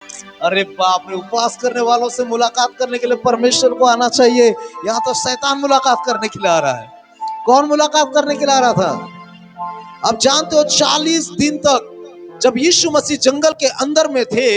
अरे बाप रे, उपवास करने वालों से मुलाकात करने के लिए परमेश्वर को आना चाहिए। यहाँ तो शैतान मुलाकात करने के लिए आ रहा है। कौन मुलाकात करने के लिए आ रहा था? आप जानते हो 40 दिन तक जब यीशु मसीह जंगल के अंदर में थे,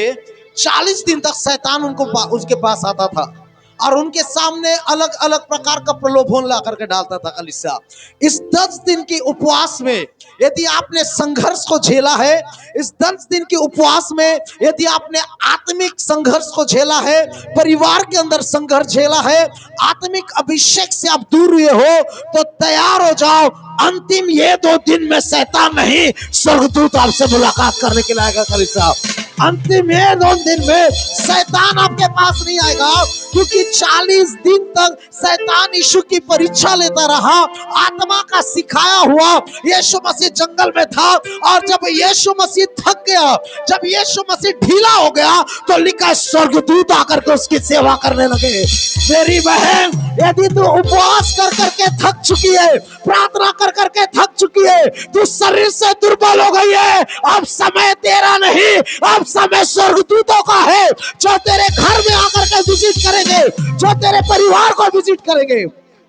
40 दिन तक शैतान उसके पास आता था और उनके सामने अलग अलग प्रकार का प्रलोभन ला करके डालता था। कलीसिया, इस 10 दिन की उपवास में यदि आपने संघर्ष को झेला है, इस 10 दिन के उपवास में यदि आपने आत्मिक संघर्ष को झेला है, परिवार के अंदर संघर्ष झेला है, आत्मिक अभिषेक से आप दूर हुए हो, तो तैयार हो जाओ। अंतिम ये 2 दिन में शैतान नहीं, स्वर्गदूत आपसे मुलाकात करने के लिए आएगा। कलीसिया, अंतिम ये 2 दिन में शैतान आपके पास नहीं आएगा, क्योंकि 40 दिन तक शैतान यीशु की परीक्षा लेता रहा। आत्मा का सिखाया हुआ यीशु मसीह जंगल में था, और जब यीशु मसीह थक गया, जब यीशु मसीह ढीला हो गया, तो लिखा स्वर्गदूत आकर के उसकी सेवा करने लगे। मेरी बहन, यदि तू उपवास कर करके थक चुकी है, प्रार्थना कर करके थक चुकी है, तू शरीर से दुर्बल हो गई है, अब समय तेरा नहीं, अब समय स्वर्गदूतों का है, जो तेरे घर में आकर के विजिट करेंगे, जो तेरे परिवार को विजिट करेंगे।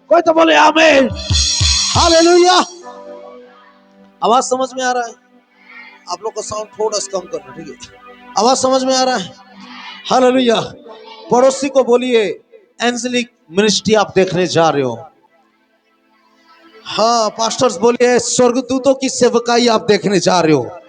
कोई तो बोले आमीन, हालेलुया। आवाज समझ में आ रहा है? आप लोग का साउंड थोड़ा सा कम करना, ठीक है? आवाज समझ में आ रहा है? हालेलुया। पड़ोसी को बोलिए, एंजेलिक मिनिस्ट्री आप देखने जा रहे हो। हाँ, पास्टर्स बोलिए, स्वर्गदूतों की सेवकाई आप देखने जा रहे हो।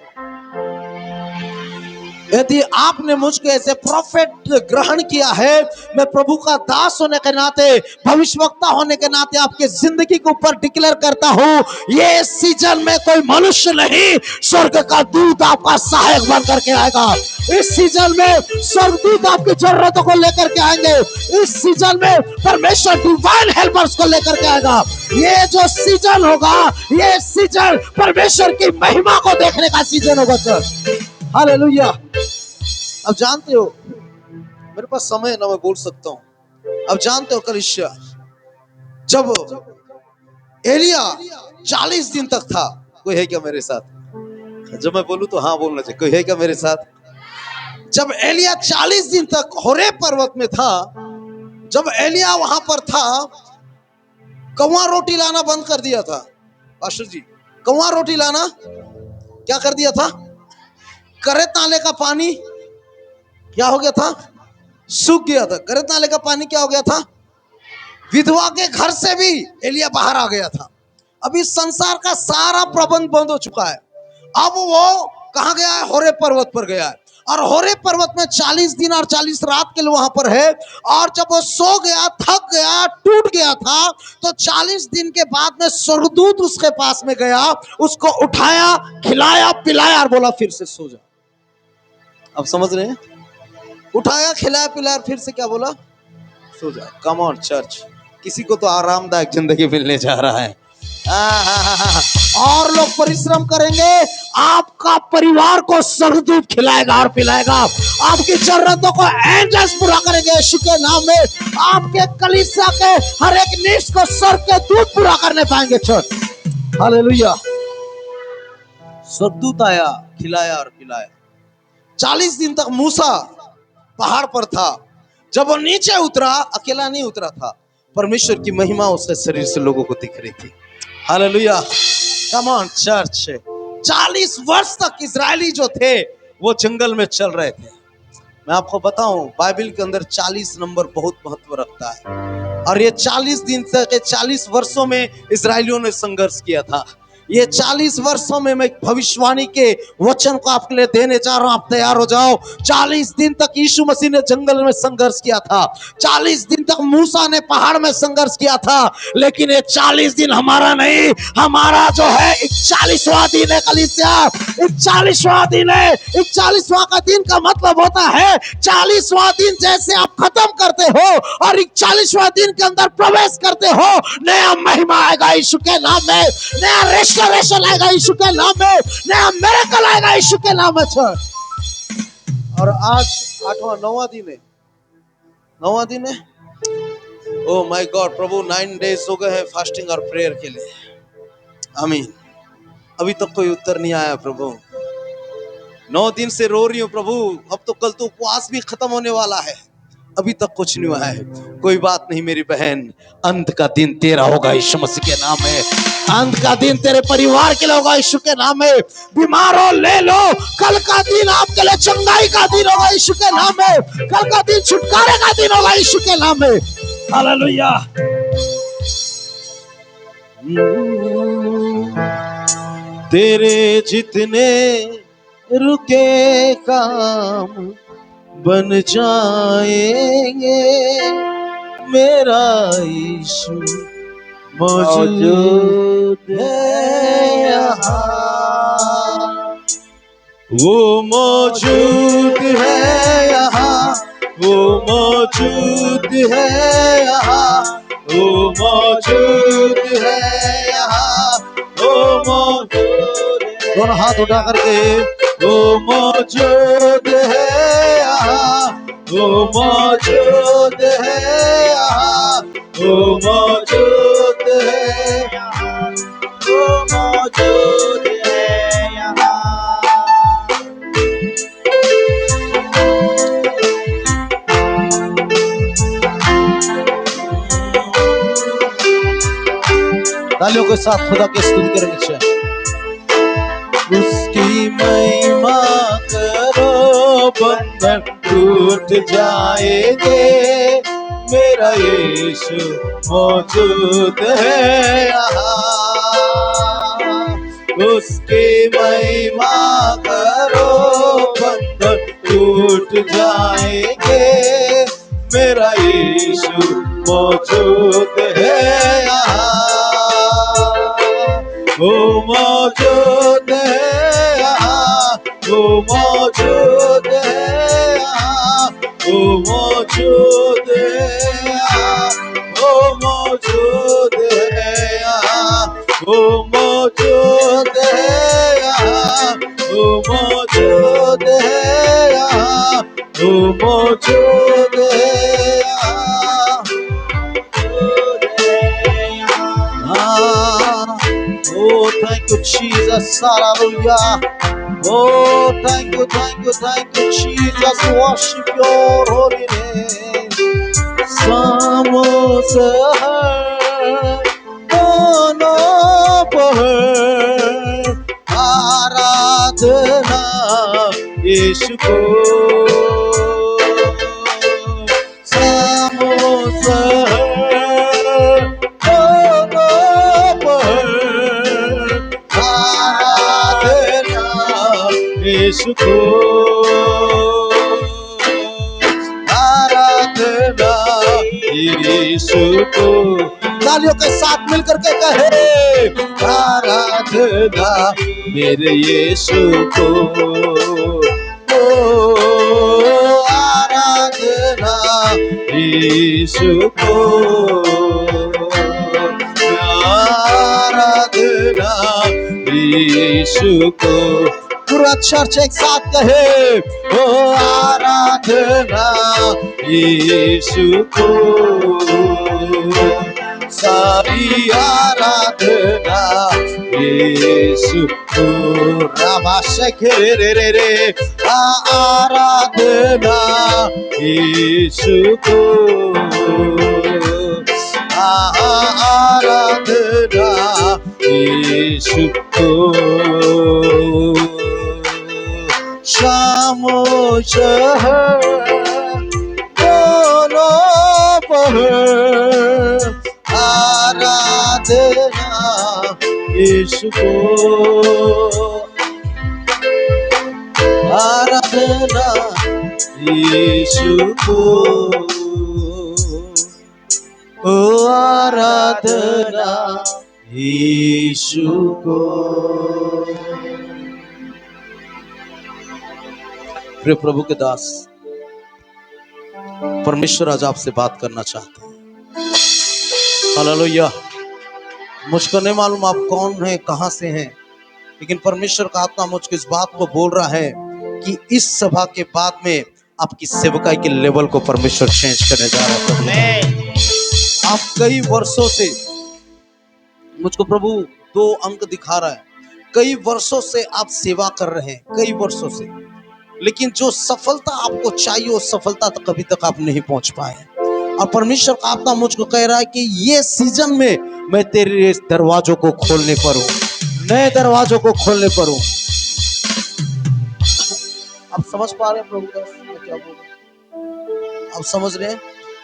यदि आपने मुझको ऐसे प्रोफेट ग्रहण किया है, मैं प्रभु का दास होने के नाते, भविष्यवक्ता होने के नाते आपके जिंदगी के ऊपर डिक्लेयर करता हूं, ये सीजन में कोई मनुष्य नहीं, स्वर्ग का दूत आपका सहायक बन करके आएगा। इस सीजन में स्वर्गदूत आपकी जरूरतों को लेकर के आएंगे। इस सीजन में परमेश्वर डिवाइन हेल्पर्स को लेकर के आएगा। ये जो सीजन होगा, ये सीजन परमेश्वर की महिमा को देखने का सीजन होगा। Sir, hallelujah. अब जानते हो, मेरे पास समय है ना, मैं बोल सकता हूं। अब जानते हो कलीसिया, जब एलिया 40 दिन तक था, कोई है क्या मेरे साथ? जब मैं बोलूं तो हाँ बोलना चाहिए। कोई है क्या मेरे साथ? जब एलिया 40 दिन तक होरेब पर्वत में था, जब एलिया वहां पर था, कौवा रोटी लाना बंद कर दिया था। पास्टर जी, कौवा रोटी लाना क्या कर दिया था? करे नाले का पानी क्या हो गया था? सूख गया था। करे नाले का पानी क्या हो गया था? विधवा के घर से भी एलिया बाहर आ गया था। अभी संसार का सारा प्रबंध बंद हो चुका है। अब वो कहां गया है? होरेब पर्वत पर गया है, और होरेब पर्वत में 40 दिन और 40 रात के लिए वहां पर है। और जब वो सो गया, थक गया, टूट गया था, तो 40 दिन के बाद में स्वर्गदूत उसके पास में गया, उसको उठाया, खिलाया, पिलाया और बोला फिर से सो जा। अब समझ रहे हैं? उठाया, खिलाया, पिलाया, फिर से क्या बोला? सो जा। कम ऑन चर्च, किसी को तो आरामदायक जिंदगी मिलने जा रहा है। और लोग परिश्रम करेंगे, आपका परिवार को स्वर्गदूत खिलाएगा और पिलाएगा। आपकी जरूरतों को एंजल्स पूरा करेंगे यीशु के नाम में। आपके कलीसिया के हर एक नीड्स को स्वर्ग के दूत पूरा करने पाएंगे। Church, hallelujah. स्वर्गदूत आया, खिलाया और पिलाया। 40 दिन तक मूसा पहाड़ पर था। जब वो नीचे उतरा, अकेला नहीं उतरा था, परमेश्वर की महिमा उसके शरीर से लोगों को दिख रही थी। Hallelujah, come on church. 40 वर्ष तक इजरायली जो थे वो जंगल में चल रहे थे। मैं आपको बताऊं, बाइबल के अंदर 40 नंबर बहुत महत्व रखता है, और ये 40 दिन तक, 40 वर्षों में इजरायलियों ने संघर्ष किया था। ये 40 वर्षों में मैं भविष्यवाणी के वचन को आपके लिए देने जा रहा हूं, आप तैयार हो जाओ। 40 दिन तक यीशु मसीह ने जंगल में संघर्ष किया था, 40 दिन तक मूसा ने पहाड़ में संघर्ष किया था, लेकिन ये 40 दिन हमारा नहीं, हमारा जो है 41वां दिन है। कलीसिया, 41वां दिन है। 41वां का दिन का मतलब होता है 40वां दिन जैसे आप खत्म करते हो और 41वां दिन के अंदर प्रवेश करते हो, नया महिमा आएगा यीशु के नाम में, नया रेस्टोरेशन आएगा यीशु के नाम में, नया मिरेकल आएगा यीशु के नाम में। और आज 8वां 9वां दिन है, 9वां दिन है। Oh my God, Prabhu 9 days हो गए हैं फास्टिंग और प्रेयर के लिए। आमीन। अभी तक कोई उत्तर नहीं आया प्रभु। 9 दिन से रो रही हूँ प्रभु, अब तो कल तो उपवास भी खत्म होने वाला है, अभी तक कुछ नहीं हुआ है। कोई बात नहीं मेरी बहन, अंत का दिन तेरा होगा यीशु मसीह के नाम में। अंत का दिन तेरे परिवार के लिए होगा यीशु के नाम में। बीमार हो ले लो, कल का दिन आपके लिए चंगाई का दिन होगा यीशु के नाम में। कल का दिन छुटकारे का दिन होगा यीशु के नाम में। हालेलुया। तेरे जितने रुके काम बन जाएंगे, मेरा यीशु मौजूद है यहाँ, वो मौजूद है यहाँ, वो मौजूद है यहाँ, वो मौजूद है यहाँ, वो मौजूद। दोनों हाथ उठा करके, वो मौजूद है यहाँ, वो मौजूद है यहाँ, वो मौजूद है यहाँ, वो मौजूद है यहाँ। तालियों के साथ खुदा की स्तुति करेंगे। उसकी महिमा करो, बंधन टूट जाएंगे, मेरा यीशु मौजूद है यहाँ। उसकी महिमा करो, बंधन टूट जाएंगे, मेरा यीशु मौजूद है यहाँ, वो मौजूद है यहाँ, वो मौजूद है यहाँ, वो मौजूद है यहाँ, वो मौजूद है यहाँ, वो मौजूद है यहाँ, वो मौजूद है यहाँ, वो मौजूद है यहाँ। Oh, thank you, Jesus. Hallelujah. Oh, thank you, Jesus. Worship your holy name. Samosahar, dono pahar, आराधना यीशु को। समोसहर, दोनो पहर, आराधना यीशु को, आराधना यीशु को। तालियों के साथ मिलकर के कहे, आराधना मेरे यीशु को, ओ आराधना यीशु को, आराधना यीशु को। पूरा चर्च एक साथ कहे, ओ आराधना यीशु को, सारी आराधना यीशु को। रामाशेखरे आराधना यीशु को, आराधना यीशु को। शामो शहर, दोनों पहर, आराधना यीशु को, आराधना यीशु को, ओ आराधना यीशु को। प्रिय प्रभु के दास, परमेश्वर आज आपसे बात करना चाहते हैं। हालेलुया। मुझको नहीं मालूम आप कौन हैं, कहां से हैं, लेकिन परमेश्वर का आत्मा मुझको इस बात को बोल रहा है कि इस सभा के बाद में आपकी सेवकाई के लेवल को परमेश्वर चेंज करने जा रहा है। आप कई वर्षों से मुझको प्रभु 2 अंक दिखा रहा है, कई वर्षों से आप सेवा कर रहे हैं, कई वर्षों से, लेकिन जो सफलता आपको चाहिए उस सफलता तक अभी तक आप नहीं पहुंच पाए। और परमेश्वर का आत्मा मुझको कह रहा है कि ये सीजन में मैं तेरे दरवाजों को खोलने पर हूं, नए दरवाजों को खोलने पर हूं। आप समझ पा रहे हैं प्रभु दास मैं क्या बोल रहा हूं? आप समझ रहे हैं?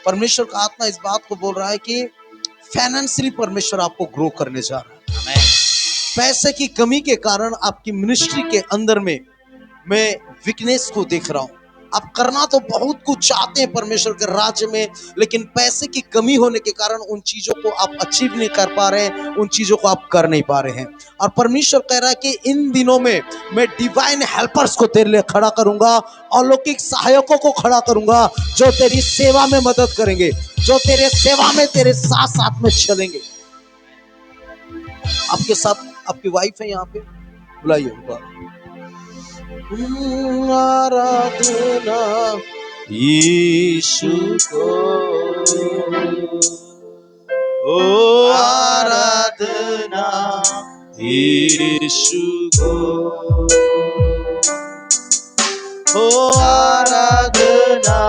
परमेश्वर का आत्मा इस बात को बोल रहा है कि फाइनेंशियली परमेश्वर आपको ग्रो करने जा रहा है। पैसे की कमी के कारण आपकी मिनिस्ट्री के अंदर में मैं वीकनेस को देख रहा हूं। आप करना तो बहुत कुछ चाहते हैं परमेश्वर के राज्य में, लेकिन पैसे की कमी होने के कारण उन चीजों को आप अचीव नहीं कर पा रहे हैं, उन चीजों को आप कर नहीं पा रहे हैं। और परमेश्वर कह रहा है कि इन दिनों में मैं डिवाइन हेल्पर्स को तेरे लिए खड़ा करूंगा, अलौकिक सहायकों को खड़ा करूंगा, जो तेरी सेवा में मदद करेंगे, जो तेरे सेवा में तेरे साथ साथ में चलेंगे। आपके साथ आपकी वाइफ है यहाँ पे, बुलाइए उनको। आराधना यीशु को, ओ आराधना यीशु को, ओ आराधना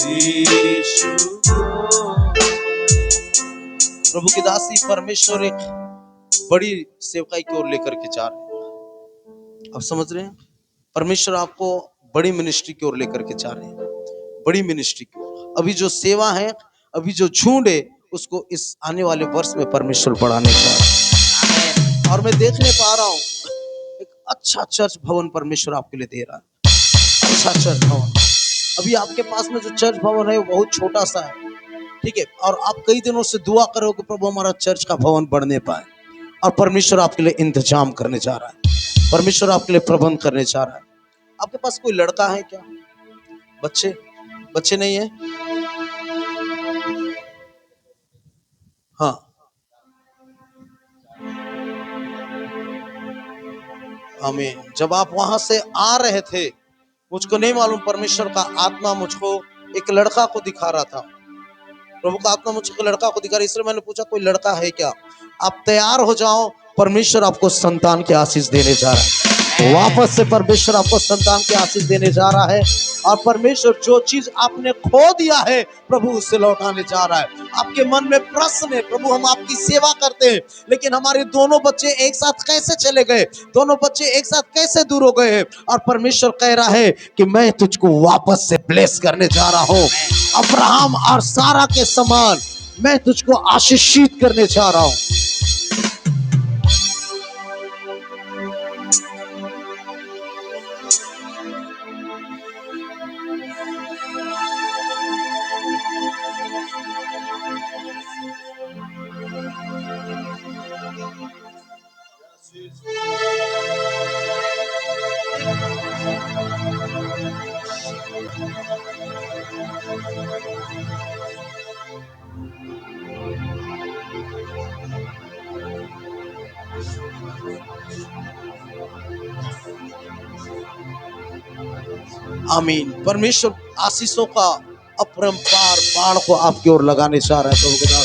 यीशु को। प्रभु की दासी परमेश्वर एक बड़ी सेवकाई की ओर लेकर के जा रहे हैं। आप समझ रहे हैं? परमेश्वर आपको बड़ी मिनिस्ट्री की ओर लेकर के जा रहे हैं, बड़ी मिनिस्ट्री की ओर। अभी जो सेवा है, अभी जो झुंड है, उसको इस आने वाले वर्ष में परमेश्वर बढ़ाने जा रहा है। और मैं देखने पा रहा हूँ एक अच्छा चर्च भवन परमेश्वर आपके लिए दे रहा है, अच्छा चर्च भवन। अभी आपके पास में जो चर्च भवन है वो बहुत छोटा सा है, ठीक है, और आप कई दिनों से दुआ करो कि प्रभु हमारा चर्च का भवन बढ़ने पाए, और परमेश्वर आपके लिए इंतजाम करने जा रहा है, परमेश्वर आपके लिए प्रबंध करने जा रहा है। आपके पास कोई लड़का है क्या? बच्चे बच्चे नहीं है? हाँ, आमीन। जब आप वहां से आ रहे थे, मुझको नहीं मालूम, परमेश्वर का आत्मा मुझको एक लड़का को दिखा रहा था, प्रभु का आत्मा मुझको लड़का को दिखा रहा, इसलिए मैंने पूछा कोई लड़का है क्या? आप तैयार हो जाओ, परमेश्वर आपको संतान की आशीष देने जा रहा है। वापस से परमेश्वर आपको संतान की आशीष देने जा रहा है, और परमेश्वर जो चीज आपने खो दिया है प्रभु उससे लौटाने जा रहा है। आपके मन में प्रश्न है, प्रभु हम आपकी सेवा करते हैं, लेकिन हमारे दोनों बच्चे एक साथ कैसे चले गए, दोनों बच्चे एक साथ कैसे दूर हो गए हैं? और परमेश्वर कह रहा है कि मैं तुझको वापस से ब्लेस करने जा रहा हूं, अब्राहम और सारा के समान मैं तुझको आशीषित करने जा रहा हूं। आमीन। परमेश्वर आशीषों का अपरंपार बाण को आपकी ओर लगाने जा रहा है। प्रभु के नाम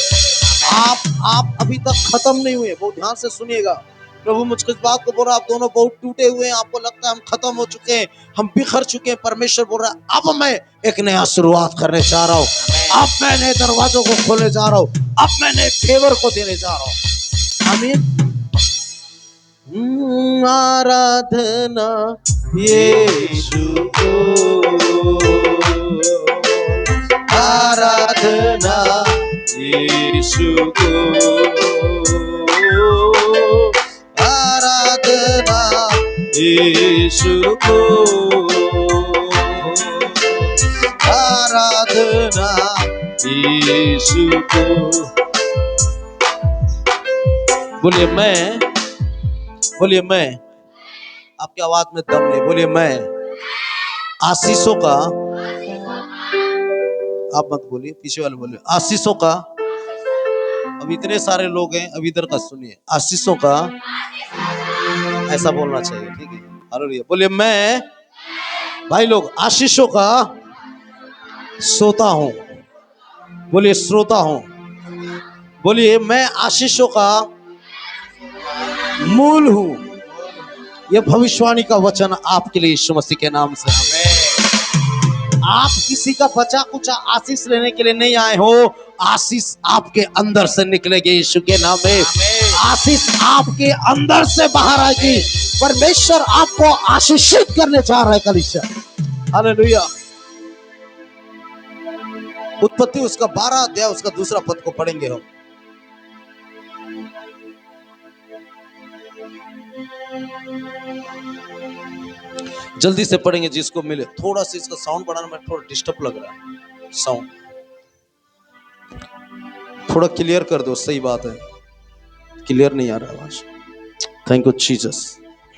आप अभी तक खत्म नहीं हुए, बहुत ध्यान से सुनिएगा। प्रभु मुझको इस बात को बोल रहा है, आप दोनों बहुत टूटे हुए हैं, आपको लगता है हम खत्म हो चुके हैं, हम बिखर चुके हैं। परमेश्वर बोल रहा है अब मैं एक नया शुरुआत करने जा रहा हूँ, अब मैं नए दरवाजों को खोलने जा रहा हूँ, अब मैं नए फेवर को देने जा रहा हूँ। आमीन। आराधना यीशु को, आराधना यीशु को, आराधना यीशु को, आराधना यीशु को। बोलिए मैं, बोलिए मैं, आपकी आवाज में दम नहीं, बोलिए मैं आशीषों का, आप मत बोलिए, पीछे वाले बोलिए आशीषों का। अब इतने सारे लोग हैं, अब इधर का सुनिए, आशीषों का, ऐसा बोलना चाहिए, ठीक है? हालेलुया। बोलिए मैं, भाई लोग, आशीषों का सोता हूं, बोलिए श्रोता हूं, बोलिए मैं आशीषों का मूल हूं, ये भविष्यवाणी का वचन आपके लिए यीशु मसीह के नाम से। आप किसी का बचा कुचा आशीष लेने के लिए नहीं आए हो, आशीष आपके अंदर से निकलेगी यीशु के नाम में। आशीष आपके अंदर से बाहर आएगी। परमेश्वर आपको आशीषित करने चाह रहा है कलीसिया। हालेलुया। उत्पत्ति उसका 12 अध्याय उसका 2 पद को पढ़ेंगे हम। जल्दी से पढ़ेंगे जिसको मिले। थोड़ा सा इसका साउंड बढ़ाना, में थोड़ा डिस्टर्ब लग रहा है। साउंड थोड़ा क्लियर कर दो। सही बात है, क्लियर नहीं आ रहा आवाज। Thank you Jesus.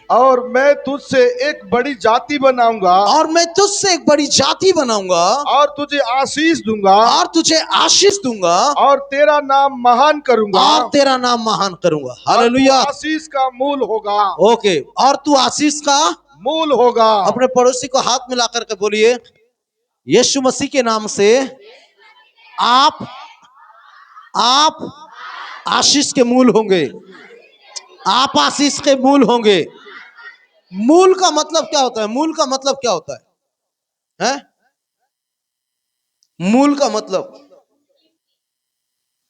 और मैं तुझसे एक बड़ी जाति बनाऊंगा, और मैं तुझसे एक बड़ी जाति बनाऊंगा, और तुझे आशीष दूंगा, और तुझे आशीष दूंगा, और तेरा नाम महान करूंगा, और तेरा नाम महान करूंगा। हालेलुया। आशीष का मूल होगा। ओके, और तू आशीष का मूल होगा। अपने पड़ोसी को हाथ मिलाकर के बोलिए, यीशु मसीह के नाम से आप आशीष के मूल होंगे। आप आशीष के मूल होंगे। मूल का मतलब क्या होता है? मूल का मतलब क्या होता है? हैं? मूल का मतलब,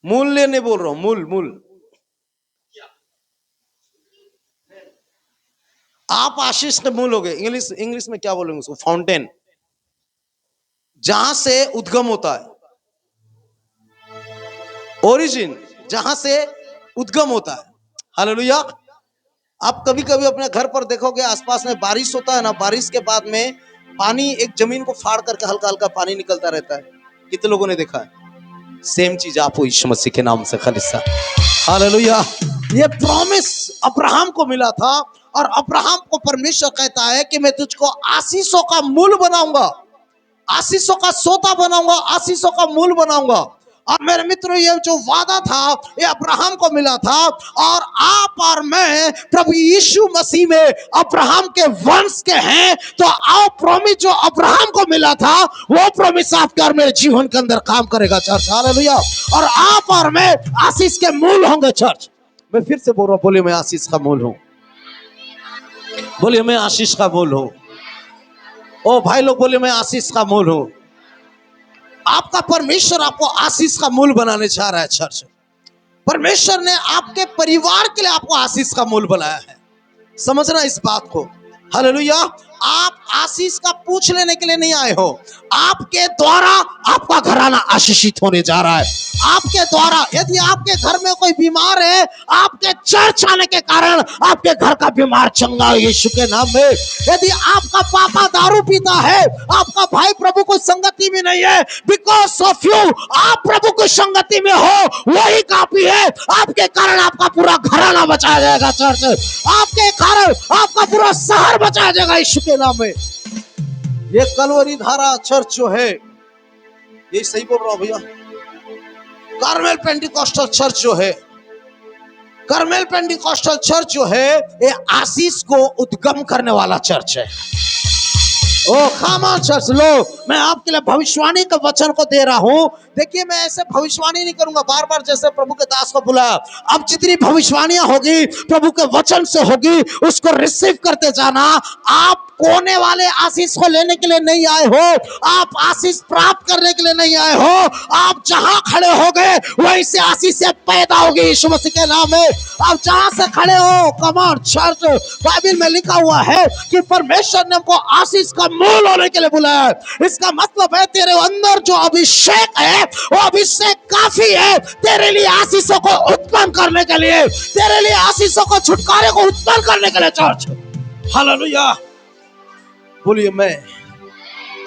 मूल्य नहीं बोल रहा हूं, मूल मूल। आप आशीष के मूल हो गए। इंग्लिश में क्या बोलेंगे उसको? फाउंटेन, जहां से उद्गम होता है। ओरिजिन, जहां से उद्गम होता है। हालेलुया। आप कभी कभी अपने घर पर देखोगे, आसपास में बारिश होता है ना, बारिश के बाद में पानी एक जमीन को फाड़ करके हल्का हल्का पानी निकलता रहता है। कितने लोगों ने देखा है? सेम चीज आपको यीशु मसीह के नाम से खलीसा। हालेलुया। ये प्रॉमिस अब्राहम को मिला था, और अब्राहम को परमेश्वर कहता है कि मैं तुझको आशीषों का मूल बनाऊंगा, आशीषों का सोता बनाऊंगा, आशीषों का मूल बनाऊंगा। और मेरे मित्रों, ये जो वादा था ये अब्राहम को मिला था, और आप और मैं प्रभु यीशु मसीह में अब्राहम के वंश के हैं। तो आओ, प्रॉमिस जो अब्राहम को मिला था वो प्रॉमिस आपके और मेरे जीवन के अंदर काम करेगा चर्च। हालेलुया। और आप और मैं आशीष के मूल होंगे चर्च। मैं फिर से बोल रहा हूं, बोलिए मैं आशीष का मूल हूं। बोलिए मैं आशीष का मूल हूं। ओ भाई लोग, बोलिए मैं आशीष का मूल हूं। आपका परमेश्वर आपको आशीष का मूल बनाने चाह रहा है चर्च। परमेश्वर ने आपके परिवार के लिए आपको आशीष का मूल बनाया है। समझना इस बात को। हालेलुया। आप आशीष का पूछ लेने के लिए नहीं आए हो। आपके द्वारा आपका घराना आशीषित होने जा रहा है। आपके द्वारा, यदि आपके घर में कोई बीमार है, आपके चर्च आने के कारण आपके घर का बीमार चंगा यीशु के नाम में। यदि आपका पापा दारू पीता है, आपका भाई प्रभु को संगति में नहीं है, बिकॉज ऑफ यू, आप प्रभु की संगति में हो, वही काफी है। आपके कारण आपका पूरा घराना बचाया जाएगा चर्च। आपके कारण आपका पूरा शहर बचाया जाएगा यीशु के नाम में। ये कलवरी धारा चर्च जो है, ये सही बोल रहा हूं भैया? कार्मेल पेंटिकॉस्टल चर्च जो है, कार्मेल पेंटिकॉस्टल चर्च जो है, ये आशीष को उद्गम करने वाला चर्च है। ओ खामा चर्च, लो मैं आपके लिए भविष्यवाणी के वचन को दे रहा हूं। देखिए, मैं ऐसे भविष्यवाणी नहीं करूंगा बार बार जैसे प्रभु के दास को बुलाया। अब जितनी भविष्यवाणियां होगी प्रभु के वचन से होगी, उसको रिसीव करते जाना। आप कोने वाले आशीष को लेने के लिए नहीं आए हो, आप आशीष प्राप्त करने के लिए नहीं आए हो। आप जहां खड़े हो गए वहीं से आशीष से पैदा होगी यीशु मसीह के नाम में। आप जहां से खड़े हो, कम ऑन चर्च, बाइबल में लिखा हुआ है कि परमेश्वर ने हमको आशीष का मूल होने के लिए बुलाया है। इसका मतलब है तेरे अंदर जो अभिषेक है वो अभिषेक काफी है तेरे लिए आशीषों को उत्पन्न करने के लिए, तेरे लिए आशीषों को, छुटकारे को उत्पन्न करने के लिए चर्च। हालेलुया। बोलिए मैं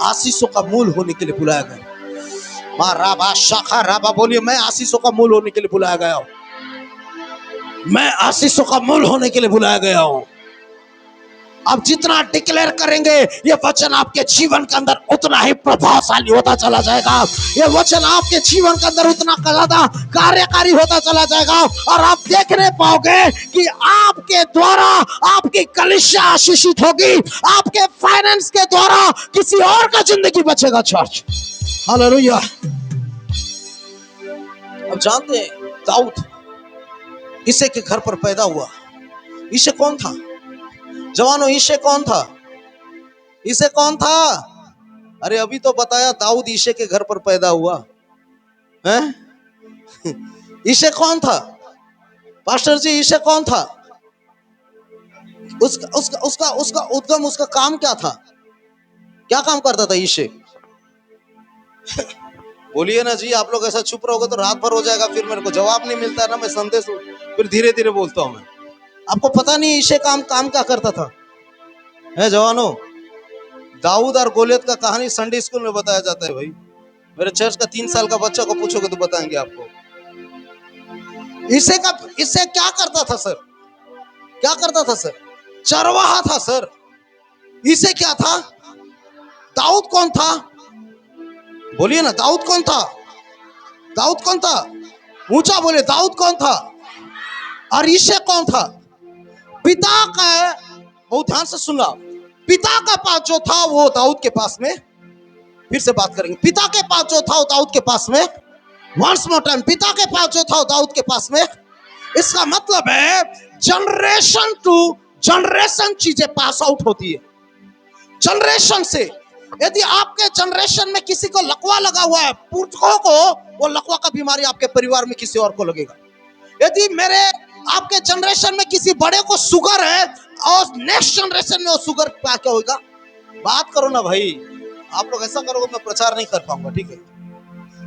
आशीषों का मूल होने के लिए बुलाया गया। मां राबा शाखा राबा, बोलिए मैं आशीषों का मूल होने के लिए बुलाया गया हूं। मैं आशीषों का मूल होने के लिए बुलाया गया हूं। आप जितना डिक्लेयर करेंगे ये वचन आपके जीवन के अंदर उतना ही प्रभावशाली होता चला जाएगा। ये वचन आपके जीवन के अंदर उतना ज्यादा कार्यकारी होता चला जाएगा, और आप देखने पाओगे कि आपके द्वारा आपकी कलीसिया आशीषित होगी, आपके फाइनेंस के द्वारा किसी और का जिंदगी बचेगा चर्च। हालेलुया। अब जानते हैं दाऊद इसे के घर पर पैदा हुआ। इसे कौन था? जवानों, ईशे कौन था? ईशे कौन था? अरे अभी तो बताया, दाऊद ईशे के घर पर पैदा हुआ है। ईशे कौन था पास्टर जी? ईशे कौन था? उसका उसका उसका उसका उद्गम, उसका काम क्या था? क्या काम करता था ईशे? बोलिए ना जी। आप लोग ऐसा चुप रहोगे तो रात भर हो जाएगा, फिर मेरे को जवाब नहीं मिलता है ना, मैं संदेश फिर धीरे धीरे बोलता हूं मैं। आपको पता नहीं ईशे काम क्या करता था? है जवानों, दाऊद और गोलियत का कहानी संडे स्कूल में बताया जाता है भाई। मेरे चर्च का 3 साल का बच्चा को पूछोगे तो बताएंगे आपको। इससे क्या करता था सर? क्या करता था सर? चरवाहा था सर। इसे क्या था? दाऊद कौन था? बोलिए ना, दाऊद कौन था? दाऊद कौन था? ऊंचा बोले, दाऊद कौन था? और ईशे कौन था? पिता का, बहुत ध्यान से सुनना, पिता का पास जो था वो दाऊद के पास में, फिर से बात करेंगे, पिता के पास जो था वो दाऊद के पास में, वंस मोर टाइम, पिता के पास जो था वो दाऊद के पास में। इसका मतलब है जनरेशन टू जनरेशन चीजें पास आउट होती है। जनरेशन से, यदि आपके जनरेशन में किसी को लकवा लगा हुआ है, पुरखों को वो लकवा का बीमारी आपके परिवार में किसी और को लगेगा। यदि मेरे आपके जनरेशन में किसी बड़े को शुगर है और नेक्स्ट जनरेशन में वो शुगर क्या होगा? बात करो ना भाई। आप लोग ऐसा करोगे मैं प्रचार नहीं कर पाऊंगा, ठीक है?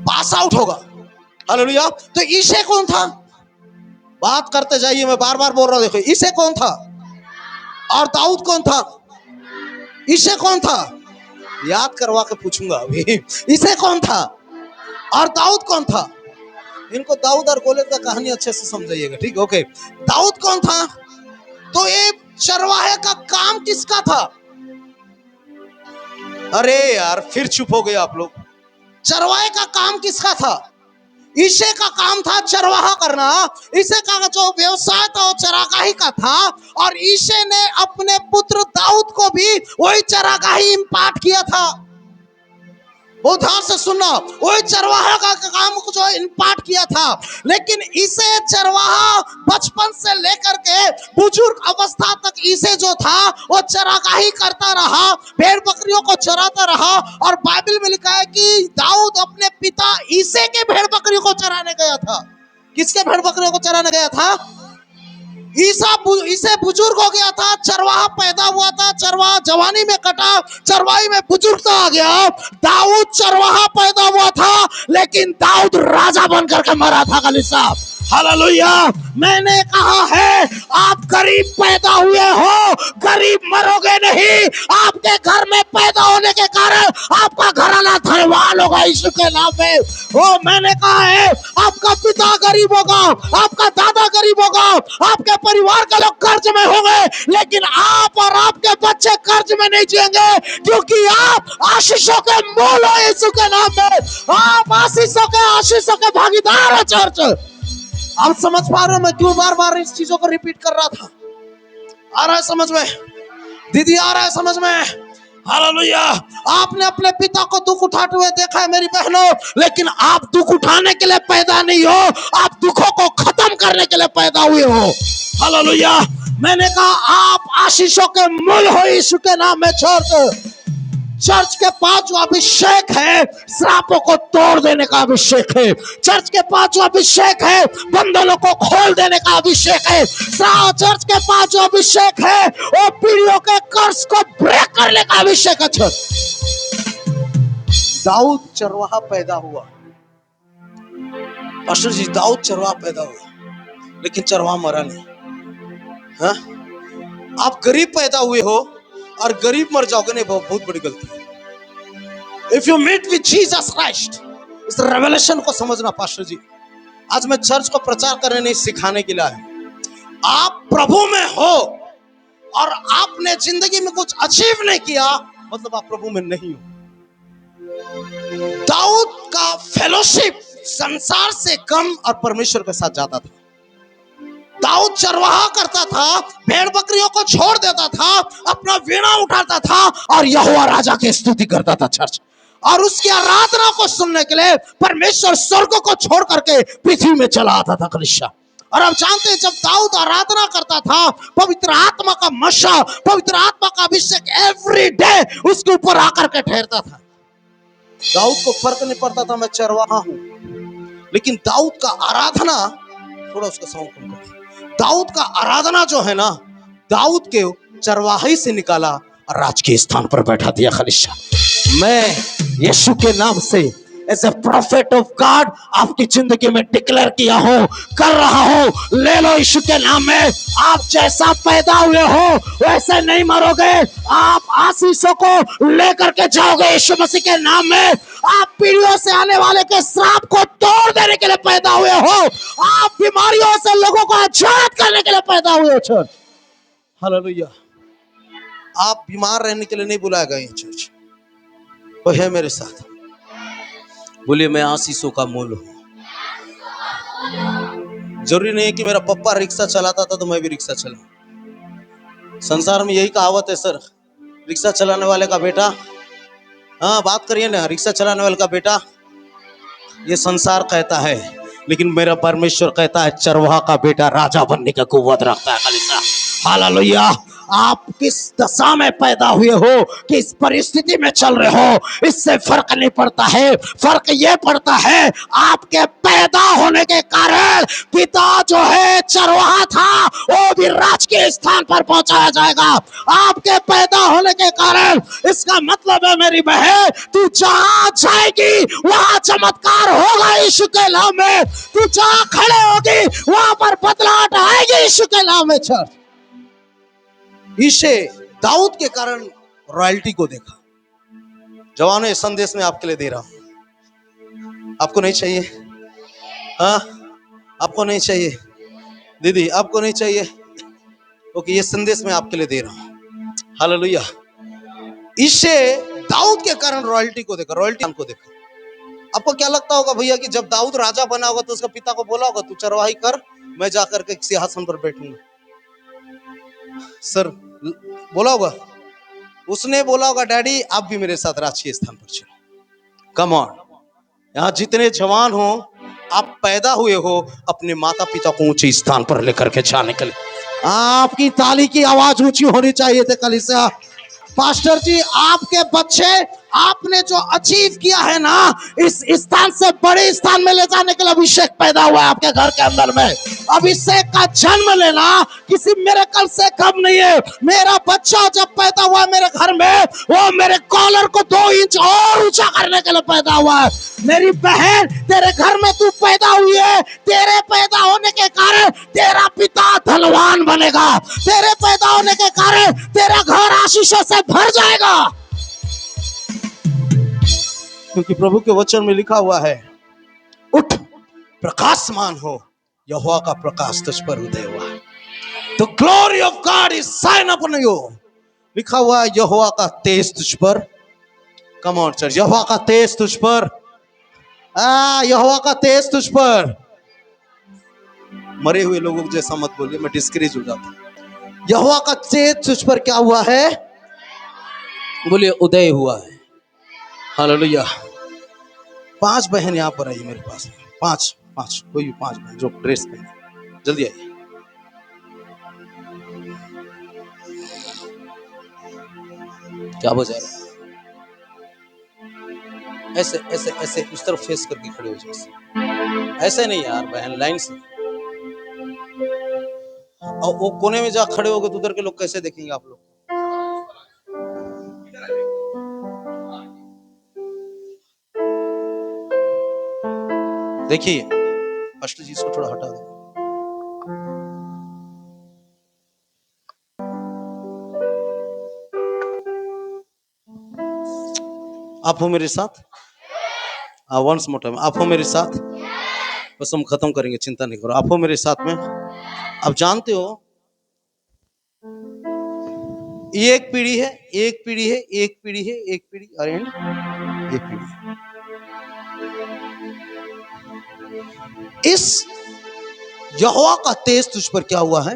पास आउट होगा। हालेलुया। तो ईशे कौन था? बात करते जाइए, मैं बार बार बोल रहा हूं। देखो, ईशे कौन था और दाऊद कौन था? ईशे कौन था? याद करवा के पूछूंगा अभी। ईशे कौन था और दाऊद कौन था? इनको दाऊद और गोलियत का कहानी अच्छे से समझाइएगा, ठीक है? ओके, दाऊद कौन था? तो ये चरवाहे का काम किसका था? अरे यार, फिर चुप हो गए आप लोग। चरवाहे का काम किसका था? ईशे का काम था चरवाहा करना। ईशे का जो व्यवसाय था वो चरागाही का था, और ईशे ने अपने पुत्र दाऊद को भी वही चरागाही इम्पार्ट किया था। बहुत ध्यान से सुनना, वही चरवाहा का काम को जो इम्पार्ट किया था। लेकिन इसे चरवाहा बचपन से लेकर के बुजुर्ग अवस्था तक इसे जो था वो चरागाही करता रहा, भेड़ बकरियों को चराता रहा। और बाइबल में लिखा है कि दाऊद अपने पिता इसे के भेड़ बकरियों को चराने गया था। किसके भेड़ बकरियों को चराने गया था? इसे बुजुर्ग हो गया था, चरवाहा पैदा हुआ था, चरवाहा जवानी में कटा, चरवाही में बुजुर्गता आ गया। दाऊद चरवाहा पैदा हुआ था, लेकिन दाऊद राजा बनकर के मरा था। गली साहब, हालेलुया। मैंने कहा है, आप गरीब पैदा हुए हो, गरीब मरोगे नहीं। आपके घर में पैदा होने के कारण आपका घराना धनवान होगा यीशु के नाम में। ओ, मैंने कहा है, आपका पिता गरीब होगा, आपका दादा गरीब होगा, आपके परिवार के लोग कर्ज में होंगे, लेकिन आप और आपके बच्चे कर्ज में नहीं जिएंगे, क्योंकि आप आशीषों के मूल हो यीशु के नाम में। आप आशीषों के भागीदार हो चर्च। आप समझ पा रहे हो मैं क्यों बार बार इस चीजों को रिपीट कर रहा था? आ रहा है समझ में? दीदी, आ रहा है समझ में? हालेलुया। आपने अपने पिता को दुख उठाते हुए देखा है मेरी बहनों, लेकिन आप दुख उठाने के लिए पैदा नहीं हो, आप दुखों को खत्म करने के लिए पैदा हुए हो। हालेलुया। मैंने कहा, आप आशीषों के मूल हो यीशु के नाम में। चर्च के पास जो अभिषेक है, श्रापों को तोड़ देने का अभिषेक है। चर्च के पास जो अभिषेक है, बंधनों को खोल देने का अभिषेक है। चर्च के पास जो अभिषेक है, वो पीढ़ियों के कर्ज को ब्रेक करने का अभिषेक है। दाऊद चरवाहा पैदा हुआ। पास्टर जी, दाऊद चरवाहा पैदा हुआ, लेकिन चरवाहा मरा नहीं। हाँ? आप गरीब पैदा हुए हो और गरीब मर जाओगे, नहीं, बहुत बड़ी गलती है। If you meet with Jesus Christ, इस रेवलेशन को समझना पास्टर जी। आज मैं चर्च को प्रचार करने नहीं, सिखाने के लिए आया। आप प्रभु में हो और आपने जिंदगी में कुछ अचीव नहीं किया, मतलब आप प्रभु में नहीं हो। दाऊद का फेलोशिप संसार से कम और परमेश्वर के साथ जाता था। दाऊद चरवाहा करता था, भेड़ बकरियों को छोड़ देता था, अपना वीणा उठाता था और यहोवा राजा की स्तुति करता था चर्च। और उसकी आराधना को सुनने के लिए परमेश्वर स्वर्ग को छोड़ करके पृथ्वी में चला आता था कलीसिया। और आप जानते हैं जब दाऊद आराधना करता था, पवित्र आत्मा का मशा, पवित्र आत्मा का अभिषेक एवरी डे उसके ऊपर आकर के ठहरता था। दाऊद को फर्क नहीं पड़ता था मैं चरवाहा हूं, लेकिन दाऊद का आराधना, थोड़ा उसका साउंड कम कर, दाऊद का आराधना जो है ना, दाऊद के चरवाही से निकाला और राज के स्थान पर बैठा दिया। खलीशा, मैं यीशु के नाम से as a prophet of God आपकी जिंदगी में डिक्लेयर किया हूं, कर रहा हूं। ले लो यीशु के नाम में। आप जैसा पैदा हुए हो वैसे नहीं मरोगे, आप आशीषों को लेकर के जाओगे यीशु मसीह के नाम में। आप पीढ़ियों से आने वाले के श्राप को तोड़ देने के लिए पैदा हुए हो। आप बीमारियों से लोगों को आजाद करने के लिए पैदा हुए हो। Church, hallelujah. आप बीमार रहने के लिए नहीं बुलाया गए चर्च। वो है मेरे साथ, बोलिए मैं आशीषों का मूल हूं। जरूरी नहीं है कि मेरा पप्पा रिक्शा चलाता था तो मैं भी रिक्शा चलाऊं। संसार में यही कहावत है सर, रिक्शा चलाने वाले का बेटा, हाँ बात करिए ना, रिक्शा चलाने वाले का बेटा, ये संसार कहता है, लेकिन मेरा परमेश्वर कहता है चरवाहा का बेटा राजा बनने का कुव्वत रखता है। खालिसा, हालेलुया। आप किस दशा में पैदा हुए हो, किस परिस्थिति में चल रहे हो, इससे फर्क नहीं पड़ता है। फर्क ये पड़ता है आपके पैदा होने के कारण पिता जो है चरवाहा था, वो भी राज के स्थान पर पहुंचाया जाएगा। आपके पैदा होने के कारण, इसका मतलब है मेरी बहन, तू जहां जाएगी वहां चमत्कार होगा यीशु के नाम में। तू जहां खड़े होगी वहां पर बदलाहट आएगी यीशु के नाम में। चर्च, इसे दाऊद के कारण रॉयल्टी को देखा। जवानों, ये संदेश में आपके लिए दे रहा हूं। आपको नहीं चाहिए? हाँ, आपको नहीं चाहिए? दीदी आपको नहीं चाहिए? ओके, ये संदेश मैं आपके लिए दे रहा हूं। हालेलुया। इसे दाऊद के कारण रॉयल्टी को देखा, रॉयल्टी को देखा। आपको क्या लगता होगा भैया कि जब दाऊद राजा बना होगा तो उसका पिता को बोला होगा तू चरवाही कर, मैं जाकर के सिंहासन पर बैठूंगा? सर बोला होगा? उसने बोला होगा डैडी आप भी मेरे साथ राजकीय स्थान पर चलो। कम ऑन, यहाँ जितने जवान हो, आप पैदा हुए हो अपने माता पिता को ऊंचे स्थान पर लेकर के जाने के लिए। आपकी ताली की आवाज ऊंची होनी चाहिए थे कलीसिया। पास्टर जी, आपके बच्चे, आपने जो अचीव किया है ना, इस स्थान से बड़े स्थान में ले जाने के लिए अभिषेक पैदा हुआ है आपके घर के अंदर में। अभिषेक का जन्म लेना किसी मिरेकल से कम नहीं है। मेरा बच्चा जब पैदा हुआ मेरे घर में, वो मेरे कॉलर को 2 इंच और ऊंचा करने के लिए पैदा हुआ है। मेरी बहन, तेरे घर में तू पैदा हुई है, तेरे पैदा होने के कारण तेरा पिता धनवान बनेगा। तेरे पैदा होने के कारण तेरा घर आशीषों से भर जाएगा, क्योंकि प्रभु के वचन में लिखा हुआ है, उठ प्रकाशमान हो, यहोवा का प्रकाश तुझ पर उदय हुआ है। The glory of God is shine upon you। लिखा हुआ है यहोवा का तेज तुझ पर। कम ऑन चर्च, यहोवा का तेज तुझ पर, यहोवा का तेज तुझ पर। मरे हुए लोगों जैसा मत बोलिए, मैं डिस्करेज हो जाता हूं। यहोवा का तेज तुझ पर क्या हुआ है? बोलिए उदय हुआ है। हालेलुया। 5 बहन यहाँ पर आई मेरे पास, 5 कोई भी 5 बहन जो ड्रेस पहने, जल्दी आइए। क्या बजा रहा है? ऐसे ऐसे ऐसे उस तरफ फेस करके खड़े हो जाए। ऐसे नहीं यार बहन, लाइन से। और वो कोने में जा खड़े हो गए तो उधर के लोग कैसे देखेंगे आप लोग? देखिए पास्टर जी, इसको थोड़ा हटा दो। आप हो मेरे साथ? वंस मोर टाइम, आप हो मेरे साथ? बस हम खत्म करेंगे, चिंता नहीं करो। आप हो मेरे साथ में? आप जानते हो ये एक पीढ़ी है, एक पीढ़ी है, एक पीढ़ी है, एक पीढ़ी, अरे एक पीढ़ी। इस यहोवा का तेज तुझ पर क्या हुआ है?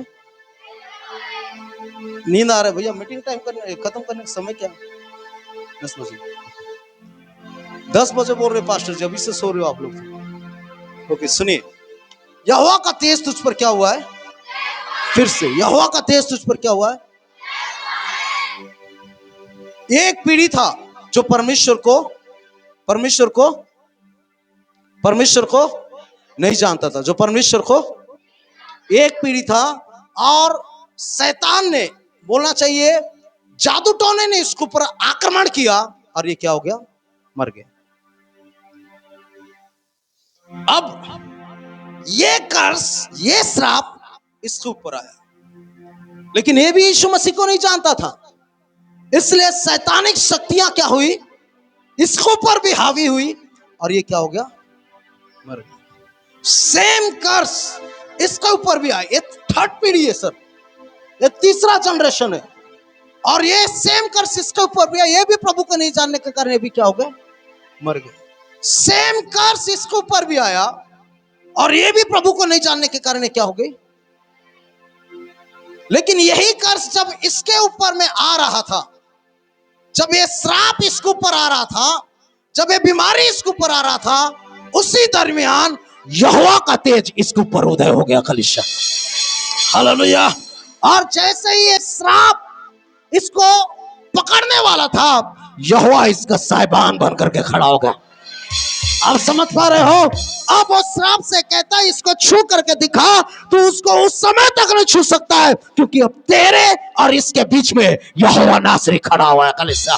नींद आ रहा है भैया? मीटिंग टाइम करने, खत्म करने का समय क्या? 10 बजे। 10 बजे बोल रहे पास्टर जी, अभी से सो रहे हो आप लोग? ओके सुनिए, यहोवा का तेज तुझ पर क्या हुआ है? फिर से, यहोवा का तेज तुझ पर क्या हुआ है? एक पीढ़ी था जो परमेश्वर को नहीं जानता था, जो परमेश्वर को, एक पीढ़ी था। और शैतान ने, बोलना चाहिए जादू टोने ने इसके ऊपर आक्रमण किया, और ये क्या हो गया? मर गया। अब ये कर्स, ये श्राप इसके ऊपर आया, लेकिन ये भी यीशु मसीह को नहीं जानता था। इसलिए शैतानिक शक्तियां क्या हुई? इसके ऊपर भी हावी हुई, और ये क्या हो गया? मर गया। सेम कर्स इसके ऊपर भी आया। ये थर्ड पीढ़ी है सर, ये तीसरा जनरेशन है, और ये सेम कर्स इसके ऊपर भी आया। ये भी प्रभु को नहीं जानने के कारण ये भी क्या हो गए? मर गए। सेम कर्स इसके ऊपर भी आया, और ये भी प्रभु को नहीं जानने के कारण क्या हो गई? लेकिन यही कर्स जब इसके ऊपर में आ रहा था, जब ये श्राप इसके ऊपर आ रहा था, जब ये बीमारी इसके ऊपर आ रहा था, उसी दरमियान यहोवा का तेज इसके ऊपर उदय हो गया। कलीसिया, हालेलुया। और जैसे ही ये श्राप इसको पकड़ने वाला था, यहोवा इसका साहिबान बन करके खड़ा हो गया। आप समझ पा रहे हो? अब वो श्राप से कहता है इसको छू करके दिखा, तो उसको उस समय तक नहीं छू सकता है, क्योंकि अब तेरे और इसके बीच में यहोवा नासरी खड़ा हुआ है। कलीसिया,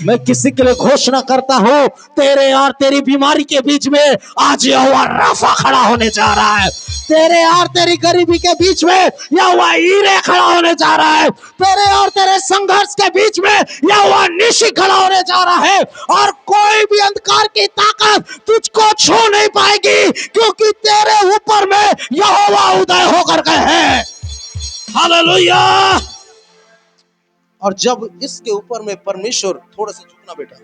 मैं किसी के लिए घोषणा करता हूं, तेरे और तेरी बीमारी के बीच में आज यहोवा राफा खड़ा होने जा रहा है। तेरे और तेरी गरीबी के बीच में यहोवा ईरे खड़ा होने जा रहा है। तेरे और तेरे संघर्ष के बीच में यहोवा निशी खड़ा होने जा रहा है, और कोई भी अंधकार की ताकत तुझको छू नहीं पाएगी, क्योंकि तेरे ऊपर में यहोवा उदय होकर के है। हालेलुया। और जब इसके ऊपर में परमेश्वर, थोड़ा सा झुकना बेटा,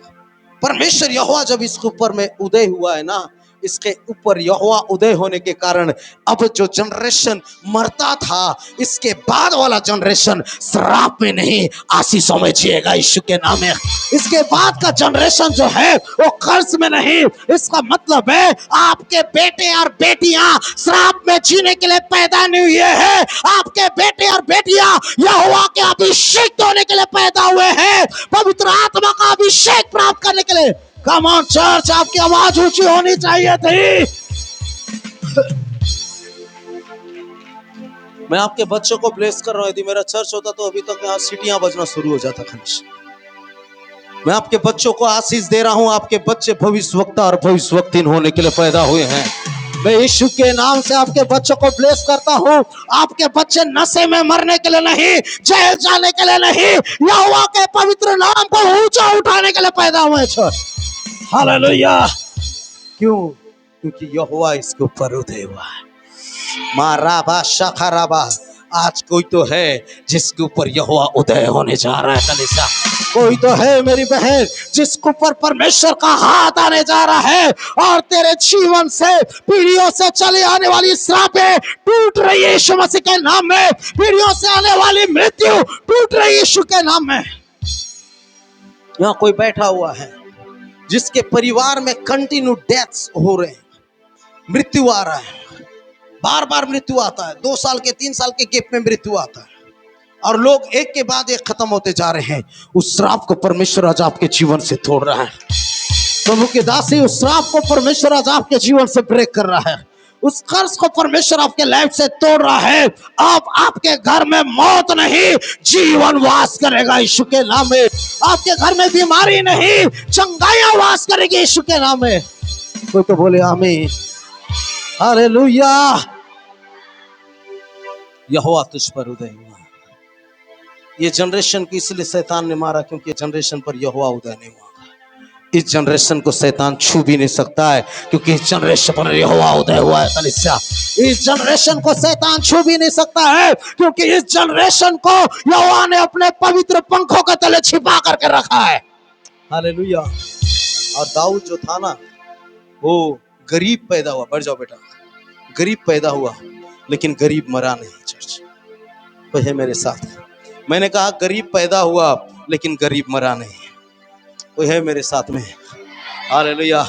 परमेश्वर यहोवा जब इसके ऊपर में उदय हुआ है ना, इसके ऊपर यहोवा उदय होने के कारण अब जो जनरेशन मरता था, इसके बाद वाला जनरेशन श्राप में नहीं, आशीषों में जिएगा यीशु के नाम में। इसके बाद का जनरेशन जो है वो कर्ज में नहीं। इसका मतलब है आपके बेटे और बेटियां श्राप में जीने के लिए पैदा नहीं हुए हैं। आपके बेटे और बेटियां यहोवा के अभिषेक होने के लिए पैदा हुए हैं, पवित्र आत्मा का अभिषेक प्राप्त करने के लिए। कम ऑन चर्च, आपकी आवाज ऊंची होनी चाहिए थी। मैं आपके बच्चों को ब्लेस कर रहा हूं। यदि मेरा चर्च होता तो अभी तक यहाँ सीटियां बजना शुरू हो जाता। खनिश, मैं आपके बच्चों को आशीष दे रहा हूं। आपके बच्चे भविष्यवक्ता और भविष्यवक्तिन होने के लिए पैदा हुए हैं। मैं यीशु के नाम से आपके बच्चों को ब्लेस करता हूं। आपके बच्चे नशे में मरने के लिए नहीं, जेल जाने के लिए नहीं, यहोवा के पवित्र नाम को ऊंचा उठाने के लिए पैदा हुए हैं। हालेलुया। क्यों? क्योंकि यहोवा इसके ऊपर उदय हुआ है। माराबा शखराबा, आज कोई तो है जिसके ऊपर यहोवा उदय होने जा रहा है। कलीसिया, कोई तो है मेरी बहन जिसके ऊपर परमेश्वर का हाथ आने जा रहा है, और तेरे जीवन से, पीढ़ियों से चली आने वाली श्रापें टूट रही है यीशु मसीह के नाम में। पीढ़ियों से आने वाली मृत्यु टूट रही है यीशु के नाम में। यहाँ कोई बैठा हुआ है जिसके परिवार में कंटिन्यू डेथ्स हो रहे हैं, मृत्यु आ रहा है, बार बार मृत्यु आता है, 2 साल के 3 साल के गैप में मृत्यु आता है, और लोग एक के बाद एक खत्म होते जा रहे हैं। उस श्राप को परमेश्वर आज आपके जीवन से तोड़ रहा है। प्रभु के दासी, उस श्राप को परमेश्वर आज आपके जीवन से ब्रेक कर रहा है। उस कर्ज को परमेश्वर आपके लाइफ से तोड़ रहा है। अब आपके घर में मौत नहीं, जीवन वास करेगा यीशु के नाम में। आपके घर में बीमारी नहीं, चंगाइयां वास करेगी यीशु के नाम में। कोई तो बोले आमीन। हालेलुया। यहोवा तुझ पर उदय हुआ। ये जनरेशन को इसलिए शैतान ने मारा क्योंकि जनरेशन पर यहोवा उदय नहीं हुआ। इस जनरेशन को शैतान छू भी नहीं सकता है, क्योंकि इस जनरेशन पर यहोवा उदय हुआ है। कलीसिया, इस जनरेशन को शैतान छू भी नहीं सकता है, क्योंकि इस जनरेशन को यहोवा ने अपने पवित्र पंखों के तले छिपा करके रखा है। हालेलुया। और दाऊद जो था ना, वो गरीब पैदा हुआ। बढ़ जाओ बेटा, गरीब पैदा हुआ, लेकिन गरीब मरा नहीं। चर्च, कोई है मेरे साथ? मैंने कहा गरीब पैदा हुआ, लेकिन गरीब मरा नहीं। कोई है मेरे साथ में? हालेलुया।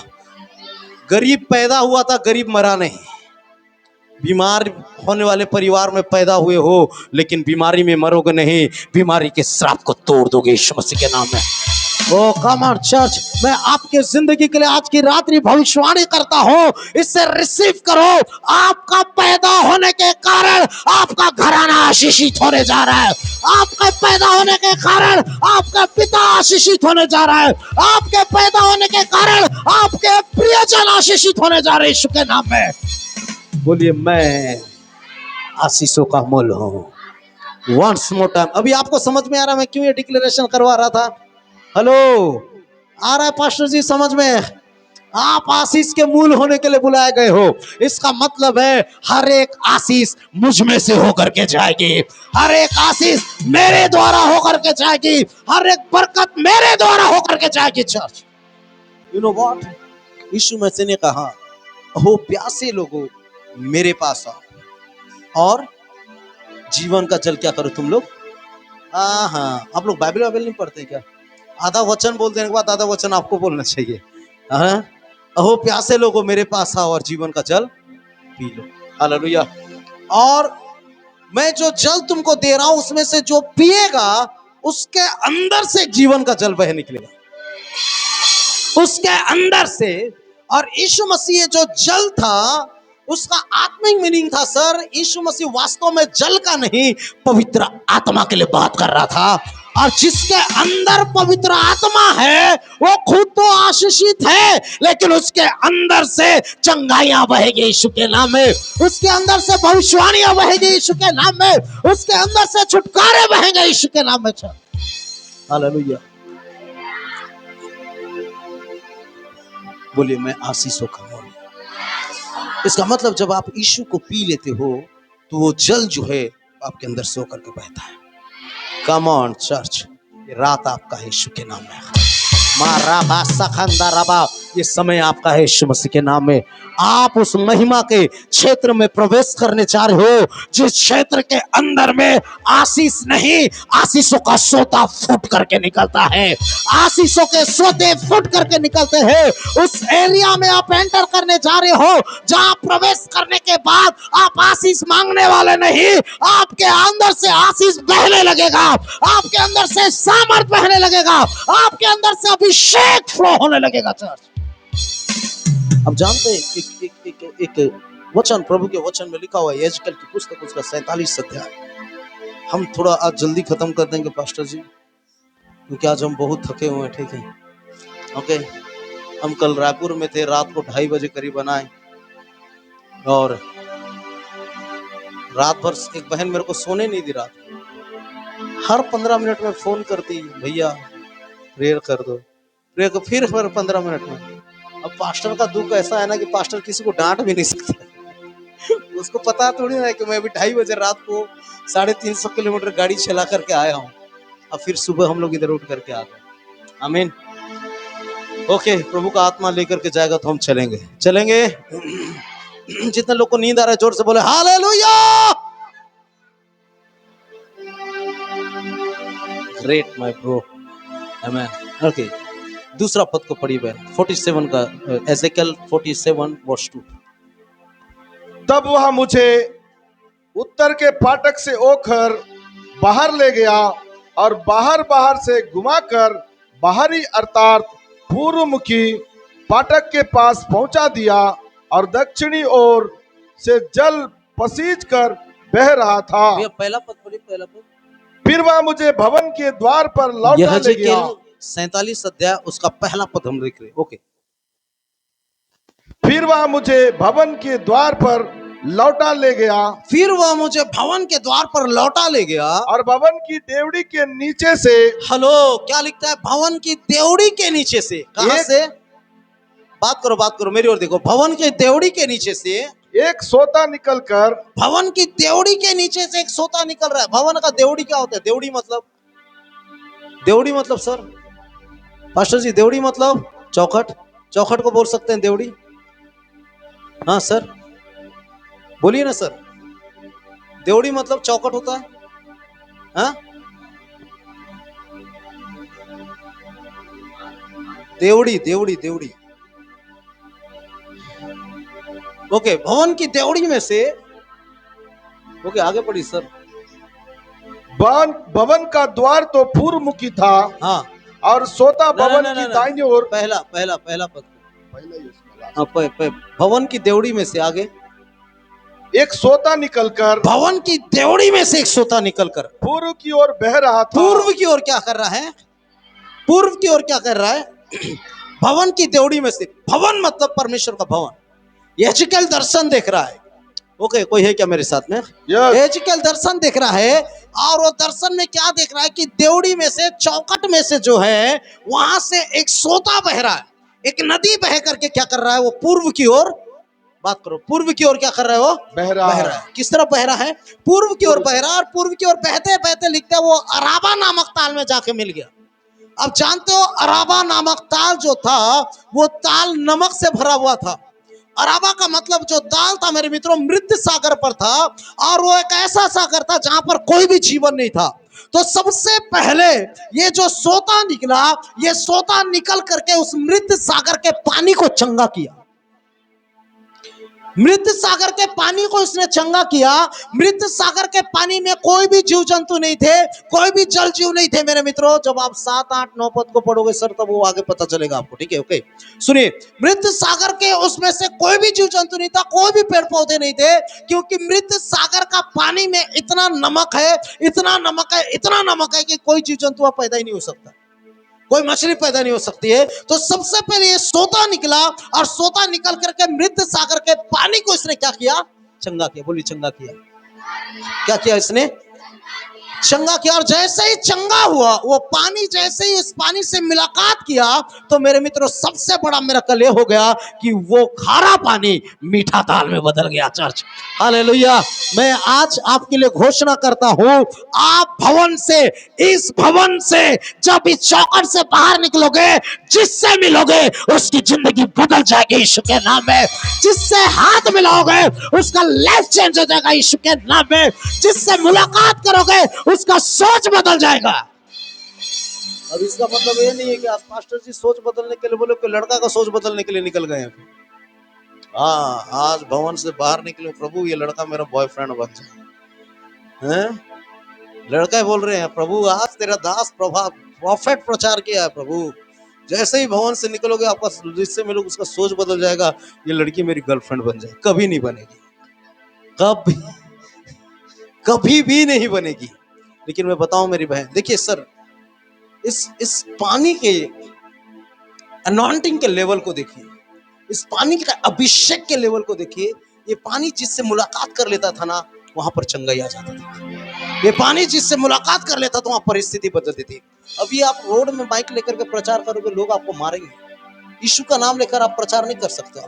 गरीब पैदा हुआ था, गरीब मरा नहीं। बीमार होने वाले परिवार में पैदा हुए हो, लेकिन बीमारी में मरोगे नहीं, बीमारी के श्राप को तोड़ दोगे यीशु मसीह के नाम में। ओ कम ऑन चर्च, मैं आपके जिंदगी के लिए आज की रात्रि भविष्यवाणी करता हूं, इससे रिसीव करो। आपका पैदा होने के कारण आपका घराना आशीषित होने जा रहा है। आपके पैदा होने के कारण आपका पिता आशीषित होने जा रहा है। आपके पैदा होने के कारण आपके प्रियजन आशीषित होने जा रहे हैं यीशु के नाम में। बोलिए मैं आशीषों का मूल हूं। Once more time. अभी आपको समझ में आ रहा मैं क्यों ये डिक्लेरेशन करवा रहा था? हेलो, आ रहा है पास्टर जी समझ में? आप आशीष के मूल होने के लिए बुलाए गए हो। इसका मतलब है हर एक आशीष मुझ में से होकर के जाएगी, हर एक आशीष मेरे द्वारा होकर के जाएगी, हर एक बरकत मेरे द्वारा होकर के जाएगी। चर्च, यू नो व्हाट, यीशु मसीह ने कहा, हो प्यासे लोगों मेरे पास आओ और जीवन का जल क्या करो तुम लोग। हाँ, आप लोग बाइबल नहीं पढ़ते क्या? आधा वचन बोल देने के बाद आधा वचन आपको बोलना चाहिए। हाँ, अहो प्यासे लोगों मेरे पास आओ और जीवन का जल पी लो। हालेलुया। और मैं जो जल तुमको दे रहा हूं उसमें से जो पिएगा उसके अंदर से जीवन का जल बह निकलेगा, उसके अंदर से। और यीशु मसीह जो जल था उसका आत्मिक मीनिंग था सर, यीशु मसीह वास्तव में जल का नहीं पवित्र आत्मा के लिए बात कर रहा था। और जिसके अंदर पवित्र आत्मा है वो खुद तो आशीषित है, लेकिन उसके अंदर से चंगाइयां बहेगी यीशु के नाम में, उसके अंदर से भविष्यवाणियां बहेगी यीशु के नाम में, उसके अंदर से छुटकारे बहेंगे यीशु के नाम में। हालेलुया। बोलिए मैं आशीषों का मूल। इसका मतलब जब आप यीशु को पी लेते हो तो वो जल जो है आपके अंदर से होकर के बहता है। कम ऑन चर्च, ये रात आपका है यीशु के नाम में। मारा सखंदा रबा, ये समय आपका है यीशु मसीह के नाम में। आप उस महिमा के क्षेत्र में प्रवेश करने जा रहे हो जिस क्षेत्र के अंदर में आशीष नहीं, आशीषों का सोता फूट करके निकलता है। आशीषों के सोते फूट करके निकलते हैं। उस एरिया में आप एंटर करने जा रहे हो जहां प्रवेश करने के बाद आप आशीष मांगने वाले नहीं, आपके अंदर से आशीष बहने लगेगा, आपके अंदर से सामर्थ बहने लगेगा, आपके अंदर से अभिषेक फ्लो होने लगेगा। चर्च, अब जानते हैं एक वचन प्रभु के वचन में लिखा हुआ है, यहेजकेल की पुस्तक उसका 47 अध्याय। हम थोड़ा आज जल्दी खत्म कर देंगे पास्टर जी, क्योंकि आज हम बहुत थके हुए हैं। ठीक है, ओके। हम कल रायपुर में थे, रात को 2:30 बजे करीब आए, और रात भर एक बहन मेरे को सोने नहीं दी। रात हर 15 मिनट में फोन करती, भैया प्रेयर कर दो, प्रेयर को फिर 15 मिनट में। अब पास्टर का दुख ऐसा है ना कि पास्टर किसी को डांट भी नहीं सकता। उसको पता थोड़ी ना है कि मैं अभी 2:30 बजे रात को 350 किलोमीटर गाड़ी चला करके आया हूँ, और फिर सुबह हम लोग इधर उठ करके आ गए। आमीन। ओके, प्रभु का आत्मा लेकर के जाएगा तो हम चलेंगे। जितने लोग को नींद आ रहा है जोर से बोले हालेलुया। ग्रेट माय ब्रो, आमीन। ओके, दूसरा पद को पढ़िए बहन, 47 का, एजेकियल 47 वर्स 2। तब वह मुझे उत्तर के फाटक से होकर बाहर ले गया और बाहर से घुमाकर बाहरी अर्थात पूर्वमुखी फाटक के पास पहुंचा दिया, और दक्षिणी ओर से जल पसीज कर बह रहा था। ये पहला पद पढ़िए, पहला पद। फिर वह मुझे भवन के द्वार पर लौटा ले गया। 47 अध्याय उसका पहला पद हम लिख रहे। ओके। फिर वह मुझे भवन के द्वार पर लौटा ले गया, फिर वह मुझे भवन के द्वार पर लौटा ले गया, और भवन की डेवड़ी के नीचे से, हेलो क्या लिखता है? भवन की देवड़ी के नीचे से। कहां से? बात करो मेरी ओर देखो। भवन की देवड़ी के नीचे से एक सोता निकलकर, भवन की देवड़ी के नीचे से एक सोता निकल रहा है। भवन का देवड़ी क्या होता है? देवड़ी मतलब सर, पास्टर जी, देवड़ी मतलब चौखट। चौखट को बोल सकते हैं देवड़ी? हाँ सर, बोलिए ना सर। देवड़ी मतलब चौखट होता है। हाँ, देवड़ी। ओके, भवन की देवड़ी में से ओके, आगे पढ़ी सर। भवन का द्वार तो पूर्व मुखी था हाँ, और सोता ना, भवन ना, ना, की ना, दाहिनी ओर। पहला पहला पहला पद। पहले ही उसमें हाँ, भवन की देवड़ी में से आगे। एक सोता निकलकर भवन की देवड़ी में से एक सोता निकलकर पूर्व की ओर बह रहा था। पूर्व की ओर क्या कर रहा है? पूर्व की ओर क्या कर रहा है? भवन की देवड़ी में से। भवन मतलब परमेश्वर का भवन। यहेजकेल दर्शन देख रहा है। ओके, कोई है क्या मेरे साथ में? यस। यहेजकेल दर्शन देख रहा है, और वो दर्शन में क्या देख रहा है कि देवड़ी में से, चौकट में से जो है, वहां से एक सोता बह रहा है। एक नदी बह करके क्या कर रहा है? वो पूर्व की ओर, बात करो, पूर्व की ओर क्या कर रहा है? वो बह रहा है। किस तरफ बह रहा है? पूर्व की ओर बह रहा है। और पूर्व की ओर बहते बहते लिखते हैं वो अराबा नामक ताल में जाके मिल गया। अब जानते हो, अराबा नामक ताल जो था, वो ताल नमक से भरा हुआ था। अराबा का मतलब जो ताल था मेरे मित्रों, मृत सागर पर था, और वो एक ऐसा सागर था जहां पर कोई भी जीवन नहीं था। तो सबसे पहले ये जो सोता निकला, ये सोता निकल करके उस मृत सागर के पानी को चंगा किया। मृत सागर के पानी को इसने चंगा किया। मृत सागर के पानी में कोई भी जीव जंतु नहीं थे, कोई भी जल जीव नहीं थे मेरे मित्रों। जब आप 7, 8, 9 पद को पढ़ोगे सर, तब वो आगे पता चलेगा आपको, ठीक है? ओके, सुनिए, मृत सागर के उसमें से कोई भी जीव जंतु नहीं था, कोई भी पेड़ पौधे नहीं थे, क्योंकि मृत सागर का पानी में इतना नमक है, इतना नमक है, इतना नमक है कि कोई जीव जंतु पैदा ही नहीं हो सकता, कोई मछली पैदा नहीं हो सकती है। तो सबसे पहले ये सोता निकला, और सोता निकल करके मृत सागर के पानी को इसने क्या किया? चंगा किया। बोली, चंगा किया। क्या किया इसने? चंगा किया। और जैसे ही चंगा हुआ, वो पानी जैसे ही इस पानी से मुलाकात किया, तो मेरे मित्रों सबसे बड़ा मिरेकल ये हो गया कि वो खारा पानी मीठा दाल में बदल गया। Church, hallelujah. मैं आज आपके लिए घोषणा करता हूं, आप भवन से, इस भवन से जब इस चौकट से बाहर निकलोगे, जिससे मिलोगे उसकी जिंदगी बदल जाएगी यीशु के नाम में। जिससे हाथ मिलाओगे उसका लाइफ चेंज हो जाएगा यीशु के नाम में। जिससे मुलाकात करोगे उसका सोच बदल जाएगा। अब इसका मतलब ये नहीं है कि आज पास्टर जी सोच बदलने के लिए बोले, कोई लड़का का सोच बदलने के लिए निकल गए हैं। हाँ, आज भवन से बाहर निकले, प्रभु ये लड़का मेरा बॉयफ्रेंड बन जाए। लड़का बोल रहे हैं, प्रभु आज तेरा दास प्रॉफिट प्रचार किया है प्रभु। जैसे ही भवन से निकलोगे, आपका जिससे मिलोगे उसका सोच बदल जाएगा, ये लड़की मेरी गर्लफ्रेंड बन जाए। कभी नहीं बनेगी, कभी कभी भी नहीं बनेगी। लेकिन मैं बताऊं मेरी बहन, देखिए सर, इस पानी के अनॉइंटिंग के लेवल को देखिए, इस पानी के अभिषेक के लेवल को देखिए। ये पानी जिससे मुलाकात कर लेता था ना, वहां पर चंगाई आ जाती थी। ये पानी जिससे मुलाकात कर लेता तो वहां परिस्थिति बदलती थी। अभी आप रोड में बाइक लेकर के प्रचार करोगे, लोग आपको मारेंगे। यीशु का नाम लेकर आप प्रचार नहीं कर सकते।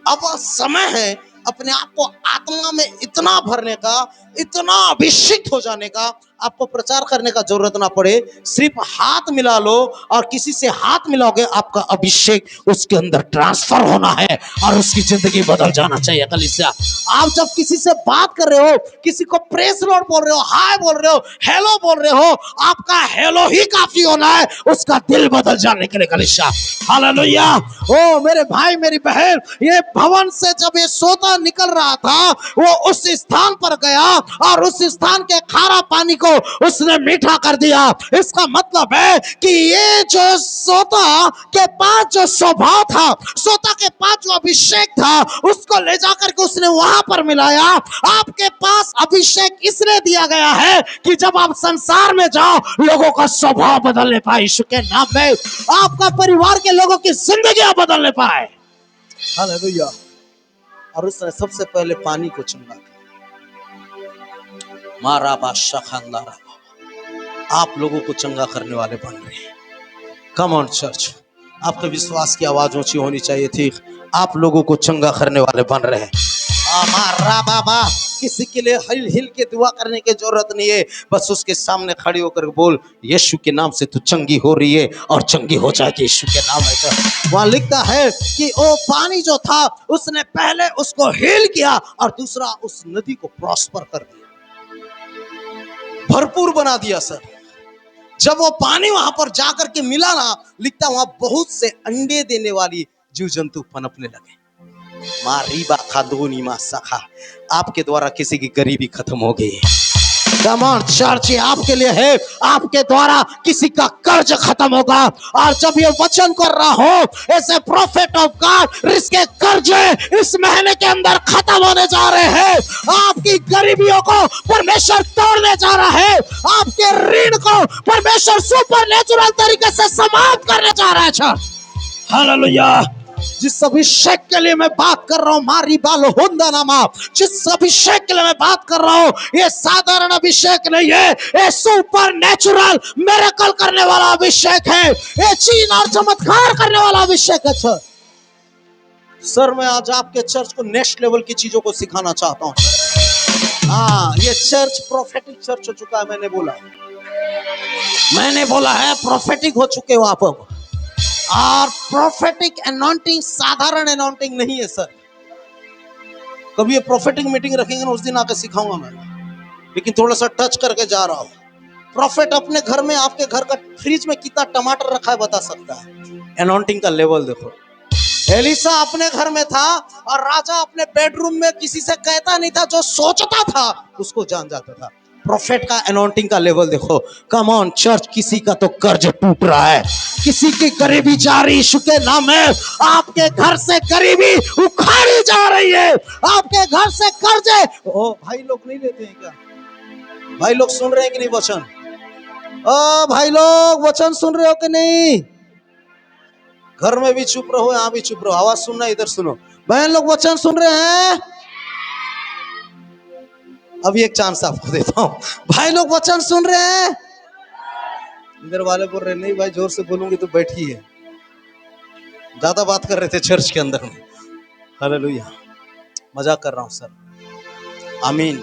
अब समय है अपने आप को आत्मा में इतना भरने का, इतना अभिषेक हो जाने का, आपको प्रचार करने का जरूरत ना पड़े। सिर्फ हाथ मिला लो, और किसी से हाथ मिलाओगे, आपका अभिषेक उसके अंदर ट्रांसफर होना है, और उसकी जिंदगी बदल जाना चाहिए। कलीसिया, आप जब किसी से बात कर रहे हो, किसी को प्रेस लॉर्ड बोल रहे हो, हाय बोल रहे हो, हेलो बोल रहे हो, आपका हेलो ही काफी होना है उसका दिल बदल जाने के लिए। कलीसिया, हालेलुया। ओ मेरे भाई, मेरी बहन, ये भवन से जब ये सोता निकल रहा था, वो उस स्थान पर गया, और उस स्थान के खारा पानी को उसने मीठा कर दिया। इसका मतलब है कि ये जो सोता के पास जो स्वभाव था, सोता के पास जो अभिषेक था, उसको ले जाकर के उसने वहां पर मिलाया। आपके पास अभिषेक इसलिए दिया गया है कि जब आप संसार में जाओ, लोगों का स्वभाव बदलने पाए यीशु के नाम में, आपका परिवार के लोगों की जिंदगी बदलने पाए। हालेलुया। और उसने सबसे पहले पानी को चुना। मारा बादशाह खानदारा, आप लोगों को चंगा करने वाले बन रहे हैं। कम ऑन चर्च, आपके विश्वास की आवाज ऊंची होनी चाहिए थी। आप लोगों को चंगा करने वाले बन रहे हैं। मारा बाबा, किसी के लिए हिल हिल के दुआ करने की जरूरत नहीं है। बस उसके सामने खड़ी होकर बोल, यीशु के नाम से तू चंगी हो रही है, और चंगी हो जाएगी यीशु के नाम है। वहां लिखता है कि वो पानी जो था, उसने पहले उसको हील किया, और दूसरा उस नदी को प्रॉस्पर कर दिया, भरपूर बना दिया। सर, जब वो पानी वहां पर जाकर के मिला ना, लिखता वहां बहुत से अंडे देने वाली जीव जंतु पनपने लगे। मारीबा खादूनी मा सखा, आपके द्वारा किसी की गरीबी खत्म हो गई। कम ऑन चर्च, ये आपके लिए है। आपके द्वारा किसी का कर्ज खत्म होगा। और जब ये वचन कर रहा हो ऐसे प्रॉफिट ऑफ गॉड, इसके कर्ज इस महीने के अंदर खत्म होने जा रहे हैं। आपकी गरीबियों को परमेश्वर तोड़ने जा रहा है। आपके ऋण को परमेश्वर सुपर नेचुरल तरीके से समाप्त करने जा रहा है। Church, hallelujah. जिस अभिषेक के लिए मैं बात कर रहा हूं, मारी बाल होंदा नामा, जिस अभिषेक के लिए मैं बात कर रहा हूं, ये साधारण अभिषेक नहीं है, ये सुपर नेचुरल मिरेकल करने वाला अभिषेक है। ये चीन और चमत्कार करने वाला अभिषेक है। सर, मैं आज आपके चर्च को नेक्स्ट लेवल की चीजों को सिखाना चाहता हूं। हाँ, ये चर्च प्रोफेटिक चर्च हो चुका है। मैंने बोला है प्रोफेटिक हो चुके हो आप अब। और प्रोफेटिक अनॉइंटिंग साधारण अनॉइंटिंग नहीं है सर। कभी ये प्रोफेटिक मीटिंग रखेंगे ना, उस दिन आकर सिखाऊंगा मैं, लेकिन थोड़ा सा टच करके जा रहा हूं। प्रोफेट अपने घर में, आपके घर का फ्रिज में कितना टमाटर रखा है बता सकता है। अनॉइंटिंग का लेवल देखो। एलिसा अपने घर में था और राजा अपने बेडरूम में किसी से कहता नहीं था, जो सोचता था उसको जान जाता था। प्रोफेट का अनॉइंटिंग का लेवल देखो। कम ऑन चर्च, किसी का तो कर्ज टूट रहा है, किसी की गरीबी जा रही। यीशु के नाम में आपके घर से गरीबी उखाड़ी जा रही है। आपके घर से कर्जे। ओ भाई लोग नहीं लेते हैं क्या? भाई लोग सुन रहे हैं कि नहीं वचन? ओ भाई लोग वचन सुन रहे हो कि नहीं? घर में भी चुप रहो, यहां भी चुप रहो, आवाज सुनना, इधर सुनो। बहन लोग वचन सुन रहे हैं? अभी एक चांस आपको देता हूं। भाई लोग वचन सुन रहे हैं? इधर वाले बोल रहे नहीं भाई, जोर से बोलूंगी तो बैठी है। ज्यादा बात कर रहे थे चर्च के अंदर में। हालेलुया। मजाक कर रहा हूं सर। आमीन।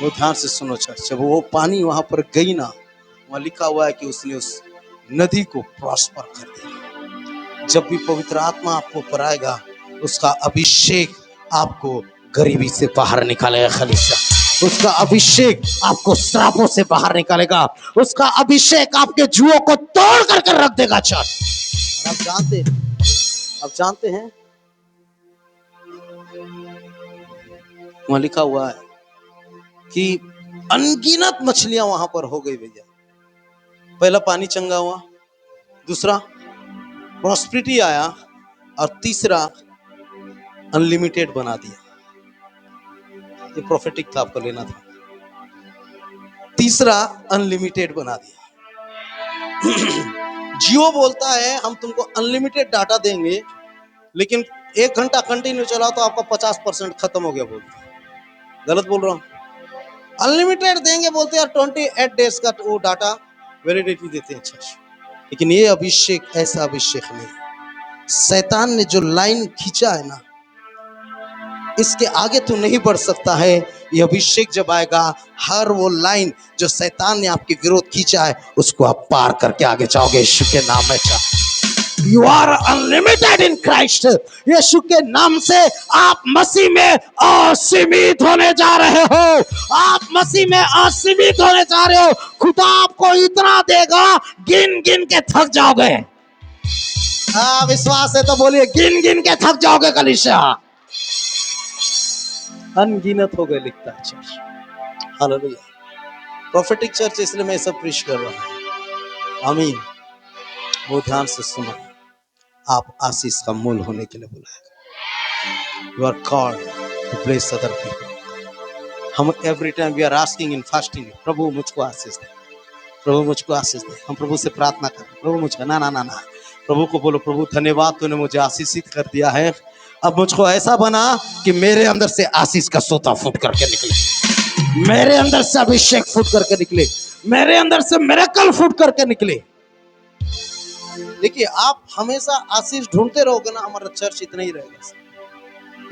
वो ध्यान से सुनो चर्च। जब वो पानी वहां पर गई ना, वहां लिखा हुआ है कि उसने उस नदी को प्रॉस्पर कर दिया। जब भी पवित्र आत्मा आपको पर आएगा, उसका अभिषेक आपको गरीबी से बाहर निकालेगा। खलीसा, उसका अभिषेक आपको श्रापों से बाहर निकालेगा। उसका अभिषेक आपके जुओं को तोड़ करके रख देगा। चर्च, आप जानते हैं वहां लिखा हुआ है कि अनगिनत मछलियां वहां पर हो गई भैया। पहला पानी चंगा हुआ, दूसरा प्रॉस्पेरिटी आया, और तीसरा अनलिमिटेड बना दिया। ये प्रोफेटिक था, आपको लेना था। तीसरा अनलिमिटेड बना दिया। जियो बोलता है हम तुमको अनलिमिटेड डाटा देंगे, लेकिन 1 घंटा कंटिन्यू चलाओ तो आपका 50% खत्म हो गया बोलते हैं। गलत बोल रहा हूं? अनलिमिटेड देंगे बोलते हैं, 28 डेज का वो डाटा वैलिडिटी देते हैं। अच्छा, लेकिन ये अभिषेक ऐसा अभिषेक नहीं। शैतान ने जो लाइन खींचा है ना, इसके आगे तो नहीं बढ़ सकता है। ये अभिषेक जब आएगा, हर वो लाइन जो शैतान ने आपके विरोध खींचा है, उसको आप पार करके आगे जाओगे। यीशु के नाम में you are unlimited in Christ. यीशु के नाम से आप मसीह में असीमित होने जा रहे हो। आप मसीह में असीमित होने जा रहे हो। खुदा आपको इतना देगा, गिन गिन के थक जाओगे। विश्वास है तो बोलिए, गिन गिन के थक जाओगे। कलीसिया अनगिनत हो गए, लिखता है चर्च। हालेलुया। प्रोफेटिक चर्च, इसलिए मैं सब प्रीच कर रहा हूं। आमीन। वो ध्यान से सुनो। आप आशीष का मूल होने के लिए बुलाए। You are called to bless other people. हम every time we are asking in fasting, प्रभु मुझको आशीष दे, प्रभु मुझको आशीष दे। हम प्रभु से प्रार्थना करें, प्रभु मुझको ना ना ना ना। प्रभु को बोलो, प्रभु धन्यवाद, तूने मुझे आशीषित कर दिया है। अब मुझको ऐसा बना कि मेरे अंदर से आशीष का सोता फूट करके निकले, मेरे अंदर से अभिषेक फूट करके निकले, मेरे अंदर से मिरेकल फूट करके निकले। देखिए, आप हमेशा आशीष ढूंढते रहोगे ना, हमारा चर्च इतना ही रहेगा,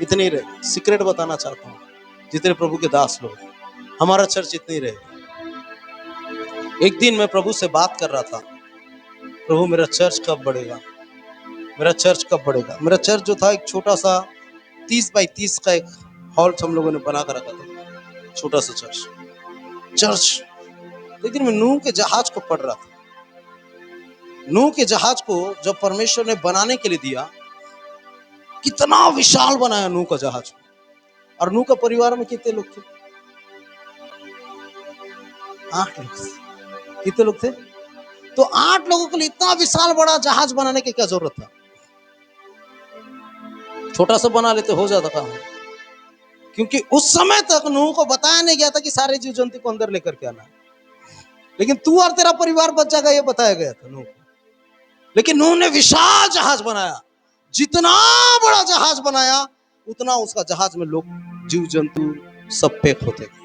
इतना ही रहेगा। सीक्रेट बताना चाहता हूँ, जितने प्रभु के दास लोग हैं, हमारा चर्च इतना ही रहेगा। एक दिन मैं प्रभु से बात कर रहा था, प्रभु मेरा चर्च कब बढ़ेगा, मेरा चर्च कब बढ़ेगा। मेरा चर्च जो था, एक छोटा सा 30 बाई 30 का एक हॉल हम लोगों ने बना कर रखा था, छोटा सा चर्च। लेकिन मैं नूह के जहाज को पढ़ रहा था। नूह के जहाज को जब परमेश्वर ने बनाने के लिए दिया, कितना विशाल बनाया नूह का जहाज। और नूह का परिवार में कितने लोग थे? 8 लोग थे। कितने लोग थे? तो 8 लोगों के लिए इतना विशाल बड़ा जहाज बनाने की क्या जरूरत था? छोटा सा बना लेते हो जाता काम। क्योंकि उस समय तक नूह को बताया नहीं गया था कि सारे जीव जंतु को अंदर लेकर के आना है। लेकिन तू और तेरा परिवार बच जाएगा ये बताया गया था नूह को। लेकिन नूह ने विशाल जहाज बनाया। जितना बड़ा जहाज बनाया उतना उसका जहाज में लोग जीव जंतु सब पैक होते गए।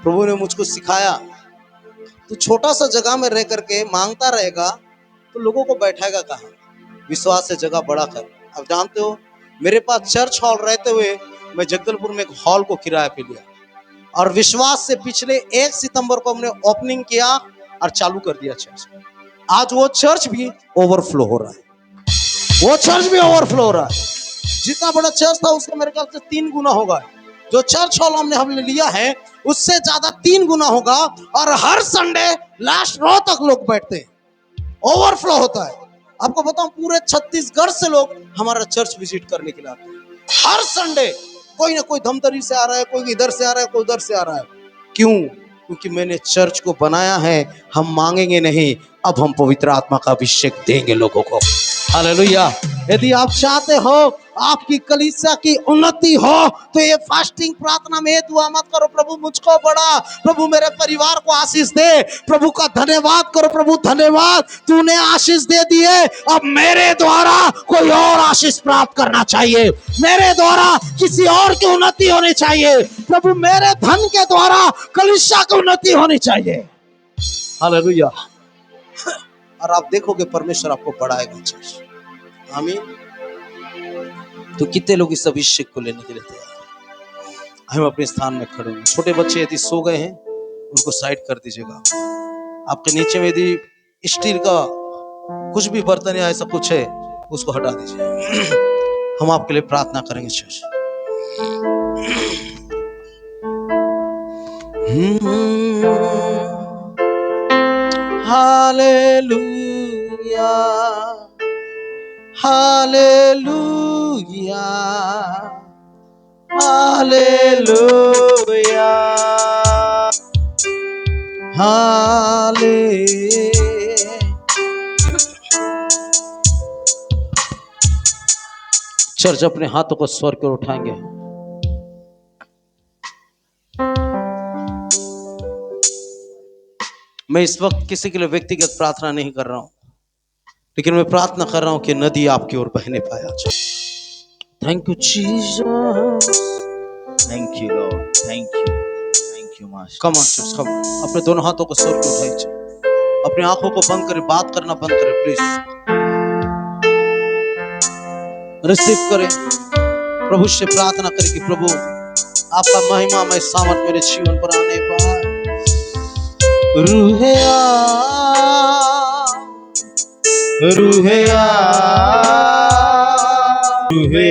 प्रभु ने मुझको सिखाया, तू छोटा सा जगह में रह करके मांगता रहेगा तो लोगों को बैठाएगा कहाँ? विश्वास से जगह बड़ा कर। अब जानते हो, मेरे पास चर्च हॉल रहते हुए मैं जगदलपुर में एक हॉल को किराए पे लिया और विश्वास से पिछले 1 सितंबर को हमने ओपनिंग किया और चालू कर दिया चर्च। आज वो चर्च भी ओवरफ्लो हो रहा है। वो चर्च भी ओवरफ्लो हो रहा है। जितना बड़ा चर्च था उसका मेरे ख्याल से 3 गुना होगा। जो चर्च हॉल हमने लिया है उससे ज्यादा 3 गुना होगा। और हर संडे लास्ट रो तक लोग बैठते हैं, ओवरफ्लो होता है। आपको बताऊं, पूरे छत्तीसगढ़ से लोग हमारा चर्च विजिट करने के लिए आते हैं। हर संडे कोई ना कोई धमतरी से आ रहा है, कोई इधर से आ रहा है, कोई उधर से आ रहा है। क्यों? क्योंकि मैंने चर्च को बनाया है। हम मांगेंगे नहीं, अब हम पवित्र आत्मा का अभिषेक देंगे लोगों को। हालेलुया। यदि आप चाहते हो आपकी कलीसिया की उन्नति हो तो ये फास्टिंग प्रार्थना में दुआ मत करो प्रभु मुझको बढ़ा, प्रभु मेरे परिवार को आशीष दे। प्रभु का धन्यवाद करो, प्रभु धन्यवाद तूने आशीष दे दिए, अब मेरे द्वारा कोई और आशीष प्राप्त करना चाहिए, मेरे द्वारा किसी और की उन्नति होनी चाहिए, प्रभु मेरे धन के द्वारा कलीसिया की उन्नति होनी चाहिए। हालेलुया। और आप देखोगे परमेश्वर आपको बढ़ाएगा चर्च। आमीन। तो कितने लोग इस अभिषेक को लेने के लिए तैयार? हम अपने स्थान में खड़े होंगे। छोटे बच्चे यदि सो गए हैं उनको साइड कर दीजिएगा। आपके नीचे में यदि स्टील का कुछ भी बर्तन या ऐसा कुछ है उसको हटा दीजिए। हम आपके लिए प्रार्थना करेंगे चर्च। हालेलुया, हालेलुया, हालेलुया, हाले। चर्च अपने हाथों को स्वर कर उठाएंगे। मैं इस वक्त किसी के लिए व्यक्तिगत प्रार्थना नहीं कर रहा हूं, लेकिन मैं प्रार्थना कर रहा हूं कि नदी आपकी ओर बहने पाए आज। Thank you Jesus, thank you lord, thank you master. Come on church, come. अपने दोनों हाथों को स्वर पे उठाइए, अपनी आंखों को बंद करें, बात करना बंद करें प्लीज। रिसीव करें, प्रभु से प्रार्थना करें कि प्रभु आपका महिमा में सामर्थ मेरे जीवन पर आने पाए। रूहे आ, रूहे आ, रूहे